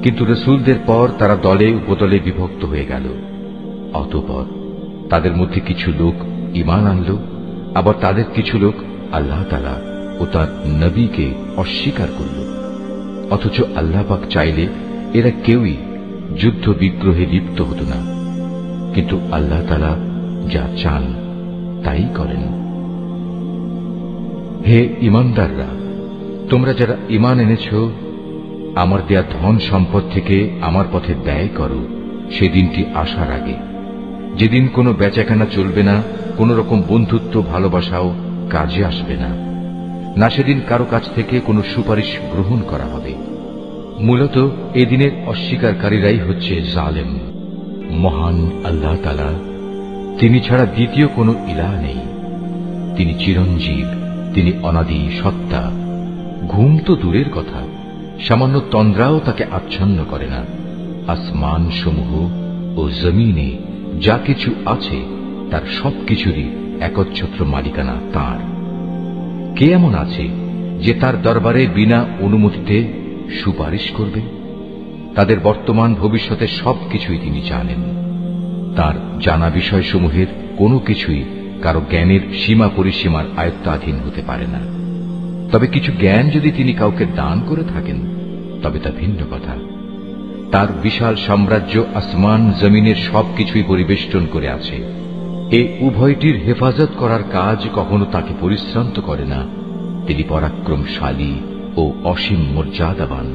কিন্তু রাসূলদের পর তারা দলে উপদলে বিভক্ত হয়ে গেল। অতঃপর তাদের মধ্যে কিছু লোক ঈমান আনল, আবার তাদের কিছু লোক আল্লাহ তাআলা ও তার নবীকে অস্বীকার করল। অথচ আল্লাহ পাক চাইলে এরা কেউই যুদ্ধ বিগ্রহে লিপ্ত হতো না, কিন্তু আল্লাহ তাআলা যা চান তাই করেন। হে ঈমানদাররা, তোমরা যারা ঈমান এনেছ, আমার দেয়া ধন সম্পদ থেকে আমার পথে ব্যয় করো সেদিনটি আসার আগে, যেদিন কোনো বেচাকেনা চলবে না, কোন রকম বন্ধুত্ব ভালোবাসাও কাজে আসবে না, না সেদিন কারো কাছ থেকে কোনো সুপারিশ গ্রহণ করা হবে। মূলত এদিনের অস্বীকারীরাই হচ্ছে জালেম। মহান আল্লাহ তাআলা, তিনি ছাড়া দ্বিতীয় কোনো ইলাহ নেই। তিনি চিরঞ্জীব, তিনি অনাদি সত্তা। ঘুম তো দূরের কথা, সামান্য তন্দ্রাও তাকে আচ্ছন্ন করে না। আসমান সমূহ ও জমিনে যা কিছু আছে তার সবকিছুরই একচ্ছত্র মালিকানা তাঁর। কে এমন আছে যে তার দরবারে বিনা অনুমতিতে সুপারিশ করবে? তাদের বর্তমান ভবিষ্যতের সবকিছুই তিনি জানেন। তার জানা বিষয়সমূহের কোনো কিছুই কারো জ্ঞানের সীমা পরিসীমার আয়ত্তাধীন হতে পারে না। তবে কিছু জ্ঞান যদি তিনি কাউকে দান করে থাকেন তবে তা ভিন্ন কথা। তার বিশাল সাম্রাজ্য আসমান জমিনের সবকিছুই পরিবেষ্টন করে আছে। এই উভয়টির হেফাজত করার কাজ কখনো তাকে পরিশ্রান্ত করে না। তিনি পরাক্রমশালী ও অসীম মর্যাদাবান।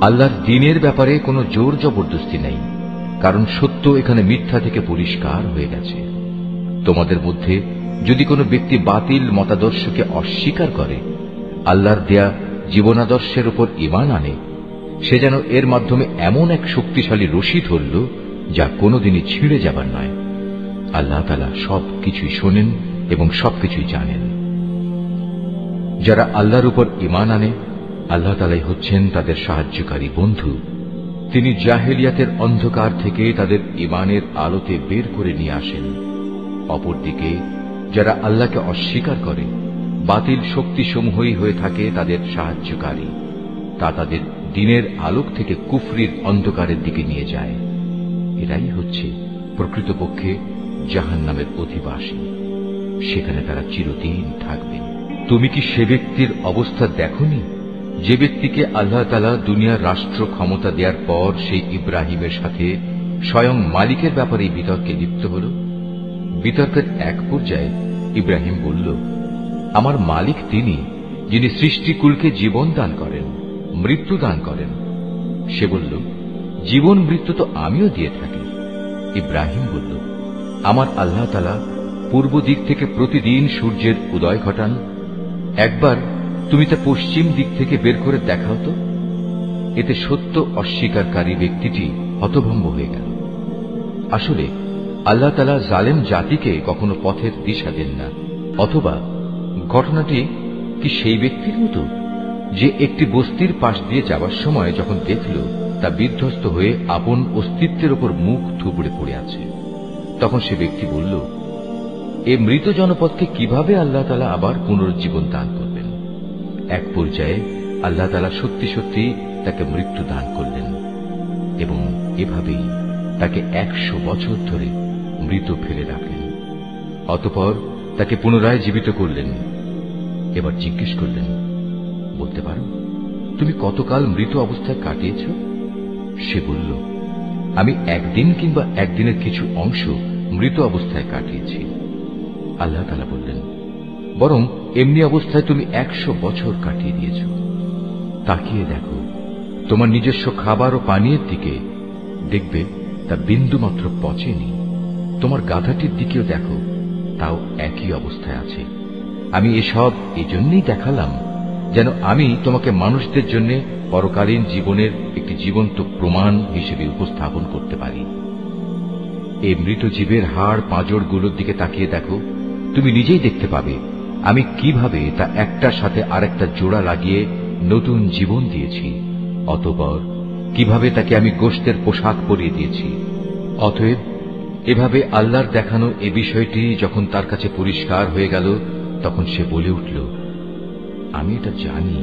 আল্লাহর দ্বীনের ব্যাপারে কোনো জোর জবরদস্তি নেই, কারণ সত্য এখানে মিথ্যা থেকে পরিষ্কার হয়ে গেছে। তোমাদের মধ্যে যদি কোনো ব্যক্তি বাতিল মতাদর্শকে অস্বীকার করে আল্লাহর দেয়া জীবনাদর্শের উপর ঈমান আনে, সে যেন এর মাধ্যমে এমন এক শক্তিশালী রশি ধরল যা কোনোদিনই ছিঁড়ে যাবার নয়। আল্লাহ তাআলা সবকিছুই শোনেন এবং সবকিছুই জানেন। যারা আল্লাহর উপর ঈমান আনে আল্লাহ তাআলাই হচ্ছেন তাদের সাহায্যকারী বন্ধু তিনি জাহেলিয়াতের অন্ধকার থেকে তাদের ঈমানের আলোতে বের করে নিয়ে আসেন। অপরদিকে যারা আল্লাহকে অস্বীকার করে বাতিল শক্তিসমূহই হয়ে থাকে তাদের সাহায্যকারী, তা তাদের দিনের আলোক থেকে কুফরির অন্ধকারের দিকে নিয়ে যায়। এরাই হচ্ছে প্রকৃতপক্ষে জাহান্নামের অধিবাসী, সেখানে তারা চিরদিন থাকবেন। তুমি কি সে ব্যক্তির অবস্থা দেখোনি যে ব্যক্তিকে আল্লাহ তাআলা দুনিয়ার রাষ্ট্র ক্ষমতা দেওয়ার পর সেই ইব্রাহিমের সাথে স্বয়ং মালিকের ব্যাপারে বিতর্কে লিপ্ত হল? বিতর্কের এক পর্যায়ে ইব্রাহিম বলল, আমার মালিক তিনি যিনি সৃষ্টিকুলকে জীবন দান করেন, মৃত্যু দান করেন। সে বলল, জীবন মৃত্যু তো আমিও দিয়ে থাকি। ইব্রাহিম বলল, আমার আল্লাহ তাআলা পূর্ব দিক থেকে প্রতিদিন সূর্যের উদয় ঘটান, একবার তুমি তা পশ্চিম দিক থেকে বের করে দেখাও তো। এতে সত্য অস্বীকারী ব্যক্তিটি হতভম্ব হয়ে গেল। আসলে আল্লাহ তাআলা জালেম জাতিকে কখনো পথের দিশা দেন না। অথবা ঘটনাটি কি সেই ব্যক্তির মতো যে একটি বস্তির পাশ দিয়ে যাবার সময় যখন দেখল তা বিধ্বস্ত হয়ে আপন অস্তিত্বের উপর মুখ থুবড়ে পড়ে আছে, তখন সে ব্যক্তি বলল, এ মৃত জনপদকে কিভাবে আল্লাহ তাআলা আবার পুনরুজ্জীবন দান করবেন? এক পর্যায়ে আল্লাহ তাআলা সত্যি সত্যি তাকে মৃত্যু দান করলেন এবং এভাবেই তাকে 100 বছর ধরে মৃত ফেলে রাখলেন। অতঃপর তাকে পুনরায় জীবিত করলেন। এবার জিজ্ঞেস করলেন, বলতে পারো তুমি কতকাল মৃত অবস্থায় কাটিয়েছ? সে বলল, আমি একদিন কিংবা একদিনের কিছু অংশ মৃত অবস্থায় কাটিয়েছি। আল্লাহ তাআলা বললেন, বরং এমনি অবস্থায় তুমি 100 বছর কাটিয়ে দিয়েছ। তাকিয়ে দেখো তোমার নিজস্ব খাবার ও পানীয়ের দিকে, দেখবে তা বিন্দুমাত্র পচেনি। তোমার গাধাটির দিকেও দেখো, তাও একই অবস্থায় আছে। আমি এসব এজন্যই দেখালাম যেন আমি তোমাকে মানুষদের জন্য পরকালীন জীবনের একটি জীবন্ত প্রমাণ হিসেবে উপস্থাপন করতে পারি। এই মৃত জীবের হাড় পাঁজরগুলোর দিকে তাকিয়ে দেখো, তুমি নিজেই দেখতে পাবে আমি কিভাবে তা একটার সাথে আরেকটা জোড়া লাগিয়ে নতুন জীবন দিয়েছি। অতঃপর কিভাবে তাকে আমি গোশতের পোশাক পরিয়ে দিয়েছি। অতএব এভাবে আল্লাহর দেখানো এ বিষয়টি যখন তার কাছে পরিষ্কার হয়ে গেল, তখন সে বলে উঠল, আমি এটা জানি,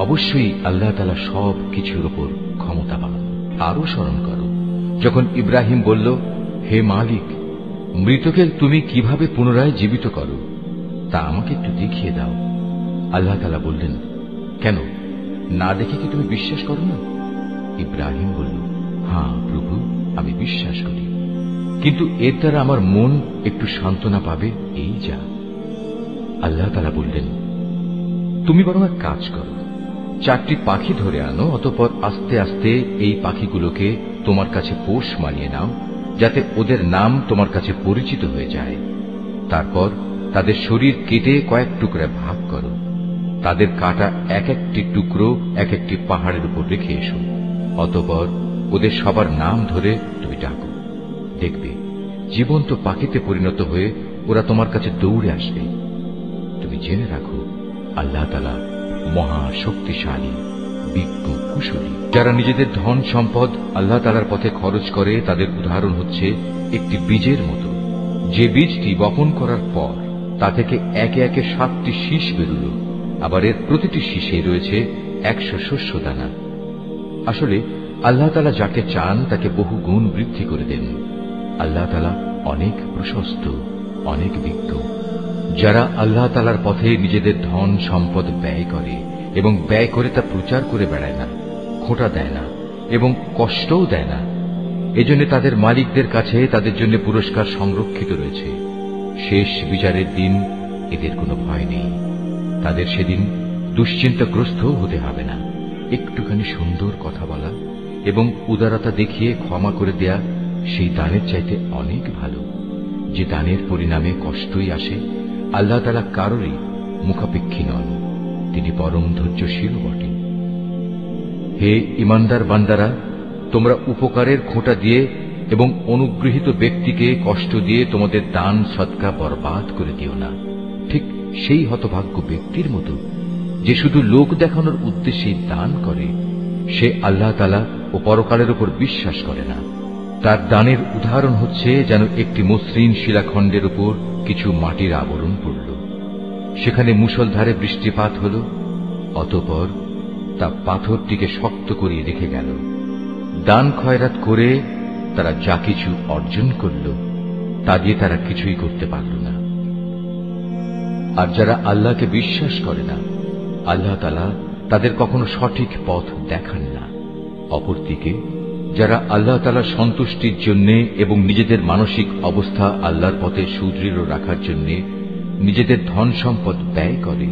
অবশ্যই আল্লাহ তাআলা সব কিছুর উপর ক্ষমতাবান। আরো স্মরণ করো যখন ইব্রাহিম বলল, হে মালিক, মৃতকে তুমি কিভাবে পুনরায় জীবিত করো তা আমাকে একটু দেখিয়ে দাও। আল্লাহ তাআলা বললেন, কেন, না দেখে কি তুমি বিশ্বাস করো না? ইব্রাহিম বলল, হ্যাঁ প্রভু, আমি বিশ্বাস করি, কিন্তু এর দ্বারা আমার মন একটু সান্ত্বনা পাবে, এই যা। আল্লাহ তাআলা বললেন, তুমি বরং এক কাজ করো, 4টি পাখি ধরে আনো, অতঃপর আস্তে আস্তে এই পাখিগুলোকে তোমার কাছে পোষ মানিয়ে নাও, যাতে ওদের নাম তোমার কাছে পরিচিত হয়ে যায়। তারপর তাদের শরীর কেটে কয়েক টুকরা ভাগ করো, তাদের কাটা এক একটি টুকরো এক একটি পাহাড়ের উপর রেখে এসো। অতঃপর ওদের সবার নাম ধরে তুমি ডাকো, দেখবে জীবন্ত পাখিতে পরিণত হয়ে ওরা তোমার কাছে দৌড়ে আসবে। তুমি জেনে রাখো, আল্লাহ তাআলা মহা শক্তিশালী, বিজ্ঞ, কুশলী। যারা নিজেদের ধন সম্পদ আল্লাহ তাআলার পথে খরচ করে তাদের উদাহরণ হচ্ছে একটি বীজের মতো, যে বীজটি বপন করার পর তা থেকে একে একে 7টি শীষ বেরুল, আবার এর প্রতিটি শীষে রয়েছে 100 শস্য দানা। আসলে আল্লাহ তাআলা যাকে চান তাকে বহু গুণ বৃদ্ধি করে দেন। আল্লাহ তাআলা অনেক প্রশস্ত, অনেক বিজ্ঞ। যারা আল্লাহ তাআলার পথে নিজেদের ধন সম্পদ ব্যয় করে এবং ব্যয় করে তা প্রচার করে বেড়ায় না, খোঁটা দেয় না এবং কষ্টও দেয় না, এজন্য তাদের মালিকদের কাছে তাদের জন্য পুরস্কার সংরক্ষিত রয়েছে। শেষ বিচারের দিন এদের কোনো ভয় নেই। তাদের সেদিন দুশ্চিন্তাগ্রস্ত হতে হবে না। একটুখানি সুন্দর কথা বলা এবং উদারতা দেখিয়ে ক্ষমা করে দেয়া সেই দানের চাইতে অনেক ভালো। যে দানের পরিণামে কষ্টই আসে, আল্লাহ তাআলা কারোরই মুখাপেক্ষী নন, তিনি পরম ধৈর্যশীল বটে। হে ঈমানদার বান্দারা, তোমরা উপকারের খোঁটা দিয়ে এবং অনুগৃহীত ব্যক্তিকে কষ্ট দিয়ে তোমাদের দান সদকা বরবাদ করে দিও না, ঠিক সেই হতভাগ্য ব্যক্তির মতো যে শুধু লোক দেখানোর উদ্দেশ্যে দান করে সে আল্লাহ তাআলা ও পরকালের উপর বিশ্বাস করে না। তার দানের উদাহরণ হচ্ছে যেন একটি মসৃণ শিলাখণ্ডের উপর কিছু মাটির আবরণ পড়ল, সেখানে মুষলধারে বৃষ্টিপাত হল, অতঃপর তা পাথরটিকে শক্ত করে রেখে গেল। দান খয়রাত করে তারা যা কিছু অর্জন করল তা দিয়ে তারা কিছুই করতে পারল না। আর যারা আল্লাহকে বিশ্বাস করে না, আল্লাহ তাআলা তাদের কখনো সঠিক পথ দেখান না। অপরদিকে যারা আল্লাহ তাআলার সন্তুষ্টির জন্য এবং নিজেদের মানসিক অবস্থা আল্লাহর পথে সুদৃঢ় রাখার জন্য নিজেদের ধন সম্পদ ব্যয় করে,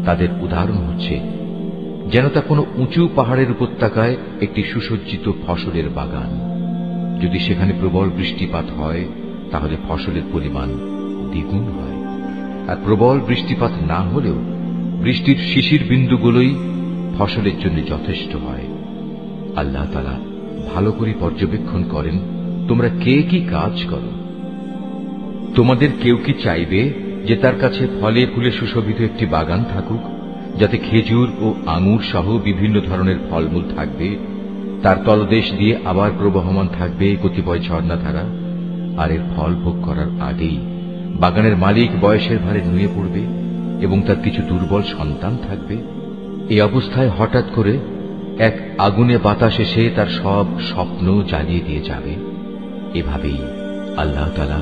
তাদের উদাহরণ হচ্ছে যেন তা কোনো উঁচু পাহাড়ের উপত্যকায় একটি সুসজ্জিত ফসলের বাগান। যদি সেখানে প্রবল বৃষ্টিপাত হয় তাহলে ফসলের পরিমাণ দ্বিগুণ হয়, আর প্রবল বৃষ্টিপাত না হলেও বৃষ্টির শিশির বিন্দুগুলোই ফসলের জন্য যথেষ্ট হয়। আল্লাহ তাআলা ভালো করে পর্যবেক্ষণ করেন তোমরা কে কি কাজ করো। তোমাদের কেউ কি চাইবে যে তার কাছে ফলে ফুলে সুশোভিত একটি বাগান থাকুক, যাতে খেজুর ও আঙুর সহ বিভিন্ন ধরনের ফলমূল থাকবে, তার তলদেশ দিয়ে আবার প্রবহমান থাকবে কতিপয় ঝর্ণাধারা, আর এর ফল ভোগ করার আগেই বাগানের মালিক বয়সের ভারে নুয়ে পড়বে এবং তার কিছু দুর্বল সন্তান থাকবে। এই অবস্থায় হঠাৎ করে এক আগুনে বাতাস এসে তার সব স্বপ্ন জ্বালিয়ে দিয়ে যাবে। এভাবেই আল্লাহ তাআলা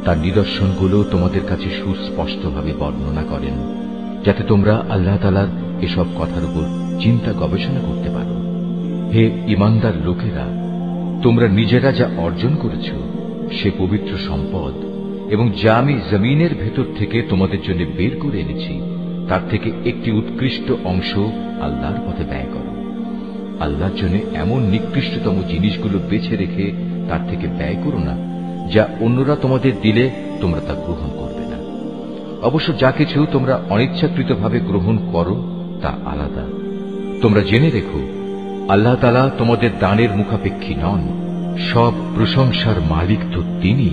তার নিদর্শনগুলো তোমাদের কাছে সুস্পষ্টভাবে বর্ণনা করেন, যাতে তোমরা আল্লাহ তাআলার এসব কথার উপর চিন্তা গবেষণা করতে পারো। হে ঈমানদার লোকেরা, তোমরা নিজেরা যা অর্জন করেছ সে পবিত্র সম্পদ এবং যা আমি জমিনের ভেতর থেকে তোমাদের জন্য বের করে এনেছি তার থেকে একটি উৎকৃষ্ট অংশ আল্লাহর পথে ব্যয় করো। আল্লাহর জন্য এমন নিকৃষ্টতম জিনিসগুলো বেছে রেখে তার থেকে ব্যয় করো না, যা অন্যরা তোমাদের দিলে তোমরা তা গ্রহণ করবে না। অবশ্য যা কিছু তোমরা অনিচ্ছাকৃতভাবে গ্রহণ করো তা আলাদা। তোমরা জেনে রেখো, আল্লাহ তাআলা তোমাদের দানের মুখাপেক্ষী নন, সব প্রশংসার মালিক তো তিনি।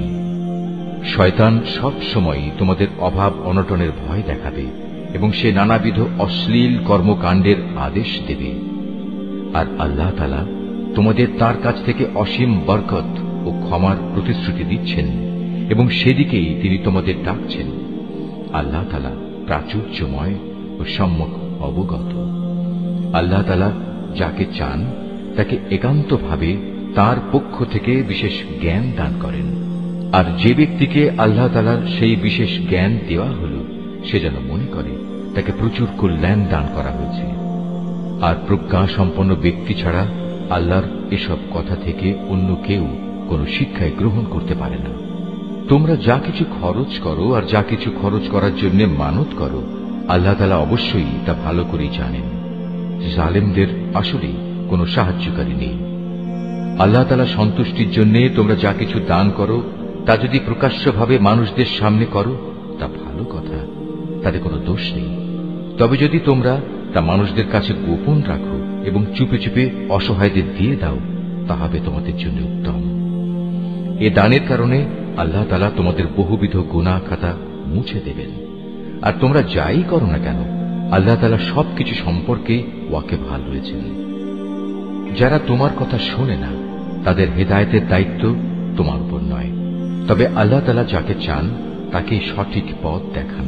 শয়তান সব সময় তোমাদের অভাব অনটনের ভয় দেখাবে এবং সে নানাবিধ অশ্লীল কর্মকাণ্ডের আদেশ দেবে। আর আল্লাহ তাআলা তোমাদের তার কাছ থেকে অসীম বরকত ও ক্ষমার প্রতিশ্রুতি দিচ্ছেন এবং সেদিকেই তিনি তোমাদের ডাকছেন। আল্লাহ তাআলা প্রাচুর্যময় ও সম্যক অবগত। আল্লাহ তাআলা যাকে চান তাকে একান্তভাবে তার পক্ষ থেকে বিশেষ জ্ঞান দান করেন, আর যে ব্যক্তিকে আল্লাহ তাআলার সেই বিশেষ জ্ঞান দেওয়া হল সে যেন মনে করে তাকে প্রচুর কল্যাণ দান করা হয়েছে। আর প্রজ্ঞা সম্পন্ন ব্যক্তি ছাড়া আল্লাহর এসব কথা থেকে অন্য কেউ কোনো শিক্ষায় গ্রহণ করতে পারে না। তোমরা যা কিছু খরচ করো আর যা কিছু খরচ করার জন্য মানত করো, আল্লাহ তাআলা অবশ্যই তা ভালো করেই জানেন। জালেমদের আসলেই কোনো সাহায্যকারী নেই। আল্লাহ তাআলা সন্তুষ্টির জন্য তোমরা যা কিছু দান করো তা যদি প্রকাশ্যভাবে মানুষদের সামনে করো তা ভালো কথা, তাতে কোনো দোষ নেই। তবে যদি তোমরা তা মানুষদের কাছে গোপন রাখো এবং চুপে চুপে অসহায়দের দিয়ে দাও, তা হবে তোমাদের জন্য উত্তম। এ দানের কারণে আল্লাহ তাআলা তোমাদের বহুবিধ গুনাহ খাতা মুছে দেবেন। আর তোমরা যাই করো না কেন, আল্লাহ তাআলা সবকিছু সম্পর্কে ওয়াকিবহাল রয়েছেন। যারা তোমার কথা শোনে না তাদের হেদায়েতের দায়িত্ব তোমার উপর নয়, তবে আল্লাহ তাআলা যাকে চান তাকে সঠিক পথ দেখান।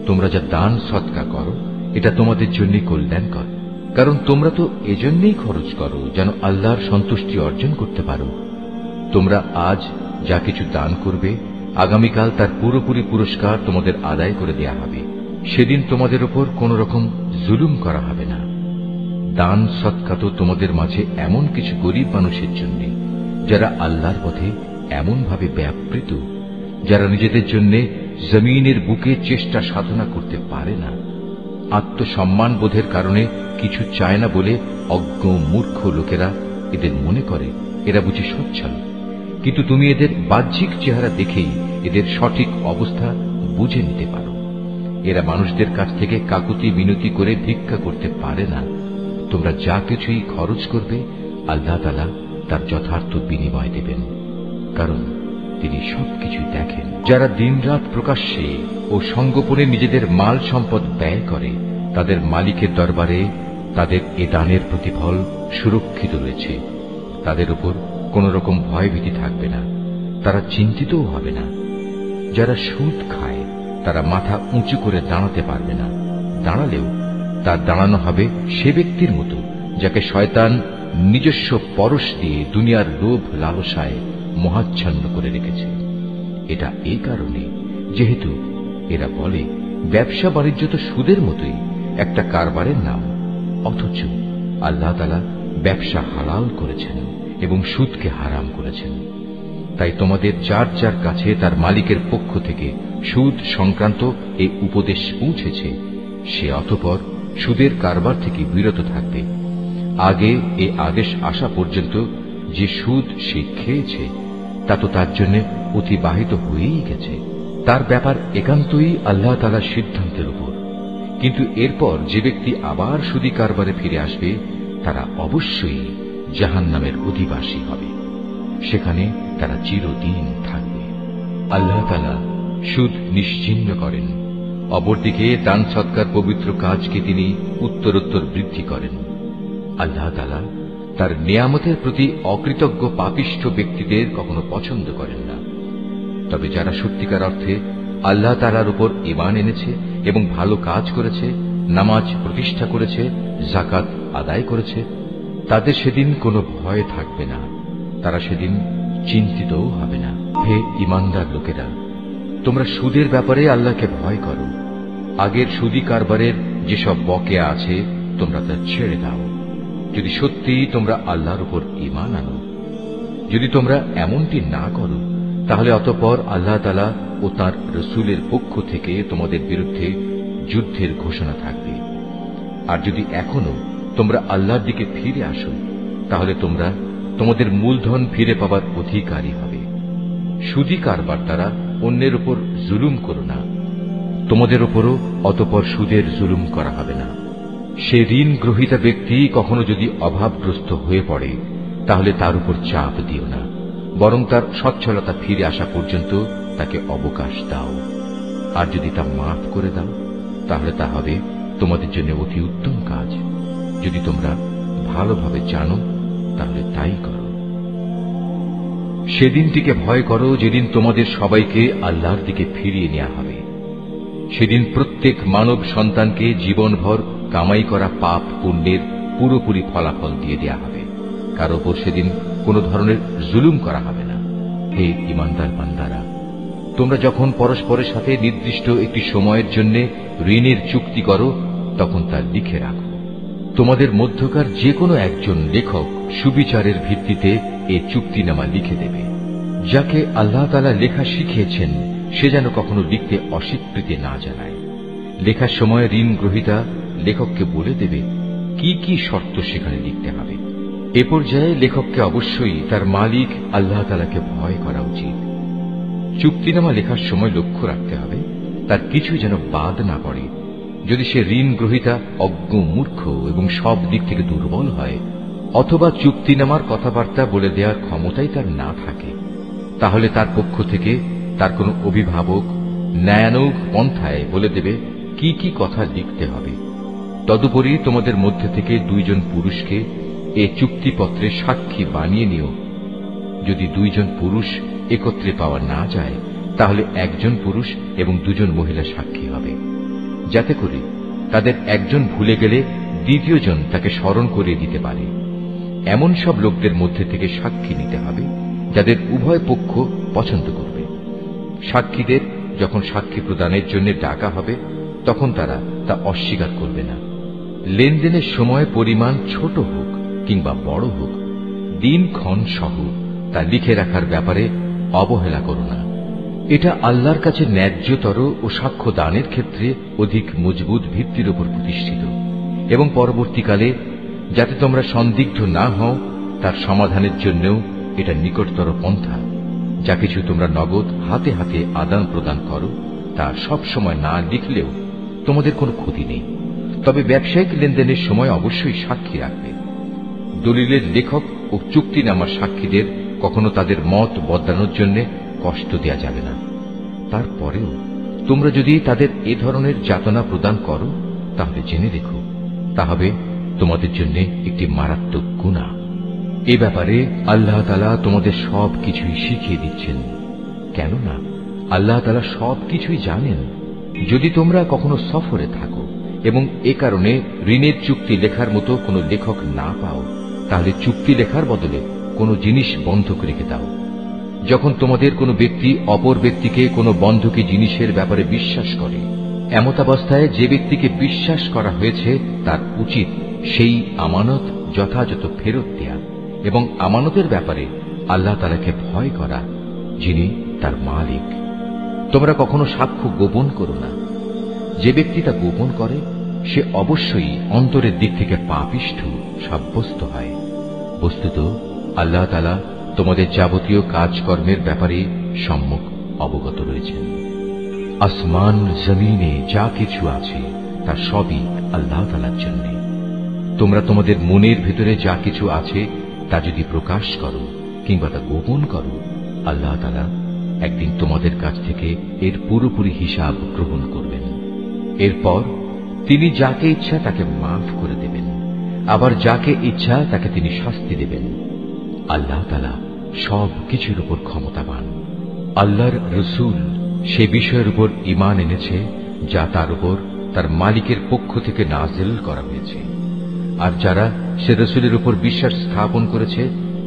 তোমরা যা দান সদকা করো এটা তোমাদের জন্য কল্যাণকর, কারণ তোমরা তো এজন্যই খরচ করো যেন আল্লাহর সন্তুষ্টি অর্জন করতে পারো। তোমরা আজ যা কিছু দান করবে আগামীকাল তার পুরোপুরি পুরস্কার তোমাদের আদায় করে দেয়া হবে। সেদিন তোমাদের উপর কোন রকম জুলুম করা হবে না। দান সদকা তো তোমাদের মাঝে এমন কিছু গরিব মানুষের জন্য যারা আল্লাহর পথে এমন ভাবে ব্যাপৃত, যারা নিজেদের জন্য জমিনের বুকে চেষ্টা সাধনা করতে পারে না। আত্মসম্মান বোধের কারণে কিছু চায় না বলে অজ্ঞ মূর্খ লোকেরা এদের মনে করে এরা বুঝি সচ্ছল, কিন্তু তুমি এদের বাহ্যিক চেহারা দেখেই এদের সঠিক অবস্থা বুঝে নিতে পারো। এরা মানুষদের কাছ থেকে কাকুতি মিনতি করে ভিক্ষা করতে পারে না। তোমরা যা কিছুই খরচ করবে আল্লাহ তাআলা তার যথার্থ বিনিময় দেবেন, কারণ তিনি সবকিছু দেখেন। যারা দিনরাত প্রকাশ্যে ও সঙ্গোপনে নিজেদের মাল সম্পদ ব্যয় করে তাদের মালিকের দরবারে তাদের এ দানের প্রতিফল সুরক্ষিত রয়েছে। তাদের উপর কোন রকম ভয়ভীতি থাকবে না, তারা চিন্তিতও হবে না। যারা সুদ খায় তারা মাথা উঁচু করে দাঁড়াতে পারবে না, দাঁড়ালেও তার দাঁড়ানো হবে সে ব্যক্তির মতো যাকে শয়তান নিজস্ব পরশ দিয়ে দুনিয়ার লোভ লালসায় মোহাচ্ছন্ন করে রেখেছে। এটা এই কারণে যেহেতু এরা বলে ব্যবসা বাণিজ্য তো সুদের মতোই একটা কারবারের নাম, অথচ আল্লাহ তাআলা ব্যবসা হালাল করেছেন এবং সুদকে হারাম করেছেন। তাই তোমাদের যার যার কাছে তার মালিকের পক্ষ থেকে সুদ সংক্রান্ত এই উপদেশ পৌঁছেছে সে অতঃপর সুদের কারবার থেকে বিরত থাকবে। আগে এ আদেশ আসা পর্যন্ত যে সুদ সে খেয়েছে তা তো তার জন্য অতিবাহিত হয়েই গেছে, তার ব্যাপার একান্তই আল্লাহ তাআলার সিদ্ধান্তের উপর। কিন্তু এরপর যে ব্যক্তি আবার সুদী কারবারে ফিরে আসবে তারা অবশ্যই জাহান্নামের অধিবাসী হবে, সেখানে তারা চিরদিন থাকবে। আল্লাহ তাআলা সুদ নিশ্চিহ্ন করেন, অপরদিকে দান সৎকার পবিত্র কাজকে তিনি উত্তরোত্তর বৃদ্ধি করেন। আল্লাহ তাআলা তার নিয়ামতের প্রতি অকৃতজ্ঞ পাপিষ্ঠ ব্যক্তিদের কখনো পছন্দ করেন না। তবে যারা সত্যিকার অর্থে আল্লাহ তাআলার উপর ঈমান এনেছে এবং ভালো কাজ করেছে, নামাজ প্রতিষ্ঠা করেছে, যাকাত আদায় করেছে, তাদের সেদিন কোনো ভয় থাকবে না, তারা সেদিন চিন্তিতও হবে না। হে ঈমানদার লোকেরা, তোমরা সুদের ব্যাপারে আল্লাহকে ভয় করো। আগের সুদী কারবারের যেসব বকেয়া আছে তোমরা তা ছেড়ে দাও, যদি সত্যিই তোমরা আল্লাহর উপর ঈমান আনো। যদি তোমরা এমনটি না করো তাহলে অতঃপর আল্লাহ তাআলা ও তাঁর রাসূলের পক্ষ থেকে তোমাদের বিরুদ্ধে যুদ্ধের ঘোষণা থাকবে। আর যদি এখনো তোমরা আল্লাহর দিকে ফিরে আসো তাহলে তোমরা তোমাদের মূলধন ফিরে পাবার অধিকারী হবে। সুদী কারবার দ্বারা অন্যের উপর জুলুম করো না, তোমাদের উপরও অতঃপর সুদের জুলুম করা হবে না। সে ঋণ গ্রহীতা ব্যক্তি কখনো যদি অভাবগ্রস্ত হয়ে পড়ে তাহলে তার উপর চাপ দিও না, বরং তার সচ্ছলতা ফিরে আসা পর্যন্ত তাকে অবকাশ দাও। আর যদি তা মাফ করে দাও তাহলে তা হবে তোমাদের জন্য অতি উত্তম কাজ। যদি তোমরা ভালোভাবে জানো তাহলে তাই করো। সেদিনটিকে ভয় করো যেদিন তোমাদের সবাইকে আল্লাহর দিকে ফিরিয়ে নেওয়া হবে। সেদিন প্রত্যেক মানব সন্তানকে জীবনভর কামাই করা পাপ পুণ্যের পুরোপুরি ফলাফল দিয়ে দেয়া হবে, কারো উপর সেদিন কোনো ধরনের জুলুম করা হবে না। হে ঈমানদার বান্দারা, তোমরা যখন পরস্পরের সাথে নির্দিষ্ট একটি সময়ের জন্য ঋণের চুক্তি করো তখন তা লিখে রাখো। তোমাদের মধ্যকার যে কোনো একজন লেখক সুবিচারের ভিত্তিতে এ চুক্তিনামা লিখে দেবে। যাকে আল্লাহ তাআলা লেখা শিখিয়েছেন সে যেন কখনো লিখতে অস্বীকৃতি না জানায়। লেখার সময় ঋণ গ্রহীতা লেখককে বলে দেবে কি কি শর্ত সেখানে লিখতে হবে। এ পর্যায়ে লেখককে অবশ্যই তার মালিক আল্লাহ তাআলাকে ভয় করা উচিত। চুক্তিনামা লেখার সময় লক্ষ্য রাখতে হবে তার কিছু যেন বাদ না পড়ে। যদি সে ঋণ গ্রহীতা অজ্ঞ, মূর্খ এবং সব দিক থেকে দুর্বল হয়, অথবা চুক্তিনামার কথাবার্তা বলে দেওয়ার ক্ষমতাই তার না থাকে, তাহলে তার পক্ষ থেকে তার কোনো অভিভাবক ন্যায়ানুগ পন্থায় বলে দেবে কি কি কথা লিখতে হবে। তদুপরি তোমাদের মধ্যে থেকে দুইজন পুরুষকে এ চুক্তিপত্রে সাক্ষী বানিয়ে নিও। যদি দুইজন পুরুষ একত্রে পাওয়া না যায় তাহলে একজন পুরুষ এবং দুজন মহিলা সাক্ষী হবে, যাতে করে তাদের একজন ভুলে গেলে দ্বিতীয়জন তাকে স্মরণ করিয়ে দিতে পারে। এমন সব লোকদের মধ্যে থেকে সাক্ষী নিতে হবে যাদের উভয় পক্ষ পছন্দ করবে। সাক্ষীদের যখন সাক্ষী প্রদানের জন্য ডাকা হবে তখন তারা তা অস্বীকার করবে না। লেনদেনের সময় পরিমাণ ছোট হোক কিংবা বড় হোক, দিনক্ষণ সহ তা লিখে রাখার ব্যাপারে অবহেলা করো না। এটা আল্লাহর কাছে ন্যায্যতর ও সাক্ষ্য দানের ক্ষেত্রে অধিক মজবুত ভিত্তির উপর প্রতিষ্ঠিত, এবং পরবর্তীকালে যাতে তোমরা সন্দিগ্ধ না হও তার সমাধানের জন্যও এটা নিকটতর পন্থা। যা কিছু তোমরা নগদ হাতে হাতে আদান প্রদান করো তা সব সময় না লিখলেও তোমাদের কোনো ক্ষতি নেই, তবে ব্যবসায়িক লেনদেনের সময় অবশ্যই সাক্ষী রাখবে। দলিলের লেখক ও চুক্তিনামার সাক্ষীদের কখনো তাদের মত বদলানোর জন্য কষ্ট দেয়া যাবে না। তারপরেও তোমরা যদি তাদের এ ধরনের যাতনা প্রদান করো তাহলে জেনে রেখো তা হবে তোমাদের জন্য একটি মারাত্মক গুনাহ। এ ব্যাপারে আল্লাহ তাআলা তোমাদের সব কিছুই শিখিয়ে দিচ্ছেন, কেননা আল্লাহ তাআলা সব কিছুই জানেন। যদি তোমরা কখনো সফরে থাকো এবং এ কারণে ঋণের চুক্তি লেখার মতো কোনো লেখক না পাও, তাহলে চুক্তি লেখার বদলে কোনো জিনিস বন্ধক রেখে দাও। যখন তোমাদের কোনো ব্যক্তি অপর ব্যক্তিকে কোনো বন্ধকি জিনিসের ব্যাপারে বিশ্বাস করে, এমতাবস্থায় যে ব্যক্তিকে বিশ্বাস করা হয়েছে তার উচিত সেই আমানত যথাযথ ফেরত দেয়া এবং আমানতের ব্যাপারে আল্লাহ তাআলাকে ভয় করা, যিনি তার মালিক। তোমরা কখনো সাক্ষ্য গোপন করো না। যে ব্যক্তি তা গোপন করে সে অবশ্যই অন্তরের দিক থেকে পাপিষ্ঠ সাব্যস্ত হয়। বস্তুত আল্লাহ তাআলা তোমাদের যাবতীয় কাজকর্মের ব্যাপারে সম্যক অবগত রয়েছেন। আসমান জমিনে যা কিছু আছে তা সবই আল্লাহ তাআলার জন্য। তোমরা তোমাদের মনের ভেতরে যা কিছু আছে তা যদি প্রকাশ করো কিংবা তা গোপন করো, আল্লাহ তাআলা একদিন তোমাদের কাছ থেকে এর পুরোপুরি হিসাব গ্রহণ করবেন। এরপর তিনি যাকে ইচ্ছা তাকে মাফ করে দেবেন, আবার যাকে ইচ্ছা তাকে তিনি শাস্তি দেবেন। আল্লাহ তাআলা সব কিছুর উপর ক্ষমতাবান। আল্লাহর রসূল সে বিষয়ের উপর ঈমান এনেছে যা তার উপর তার মালিকের পক্ষ থেকে নাযিল করা হয়েছে, আর যারা সে রসূলের উপর বিশ্বাস স্থাপন করেছে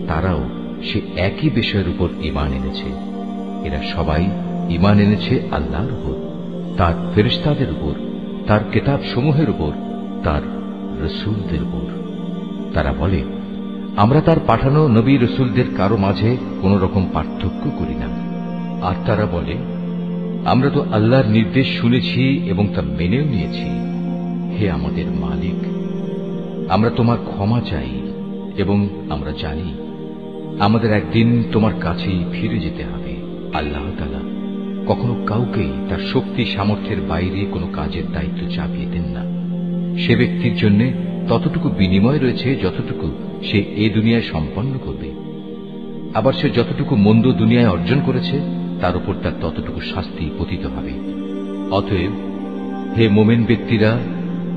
তারাও সে একই বিষয়ের উপর ঈমান এনেছে। এরা সবাই ঈমান এনেছে আল্লাহর উপর, তার ফেরেশতাদের উপর, তার কিতাব সমূহের উপর, তার রসূলদের উপর। তারা বলে, আমরা তার পাঠানো নবী রসূলদের কারো মাঝে কোন রকম পার্থক্য করি না। আর তারা বলে, আমরা তো আল্লাহর নির্দেশ শুনেছি এবং তা মেনেও নিয়েছি। হে আমাদের মালিক, আমরা তোমার ক্ষমা চাই এবং আমরা জানি আমাদের একদিন তোমার কাছেই ফিরে যেতে হবে। আল্লাহ তাআলা কখনো কাউকেই তার শক্তি সামর্থ্যের বাইরে কোনো কাজের দায়িত্ব চাপিয়ে দেন না। সে ব্যক্তির জন্য ততটুকু বিনিময় রয়েছে যতটুকু সে এ দুনিয়ায় সম্পন্ন করবে, আবার সে যতটুকু মন্দ দুনিয়ায় অর্জন করেছে তার উপর তার ততটুকু শাস্তি পতিত হবে। অতএব হে মোমেন ব্যক্তিরা,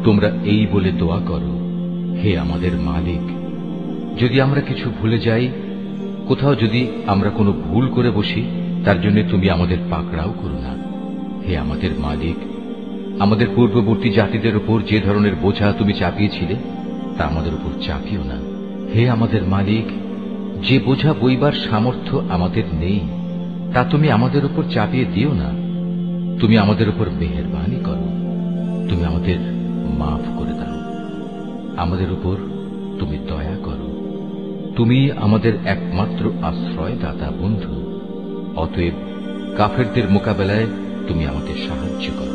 তোমরা এই বলে দোয়া করো, হে আমাদের মালিক, যদি আমরা কিছু ভুলে যাই, কোথাও যদি আমরা কোনো ভুল করে বসি, তার জন্য তুমি আমাদের পাকড়াও করো না। হে আমাদের মালিক, আমাদের পূর্ববর্তী জাতিদের উপর যে ধরনের বোঝা তুমি চাপিয়েছিলে তা আমাদের উপর চাপিও না। হে আমাদের মালিক, যে বোঝা বইবার সামর্থ্য আমাদের নেই তা তুমি আমাদের উপর চাপিয়ে দিও না। তুমি আমাদের উপর মেহেরবানি করো, তুমি আমাদের মাফ করে দাও, আমাদের উপর তুমি দয়া করো। তুমি আমাদের একমাত্র আশ্রয়দাতা বন্ধু। অতএব কাফেরদের মোকাবেলায় তুমি আমাদের সাহায্য করো।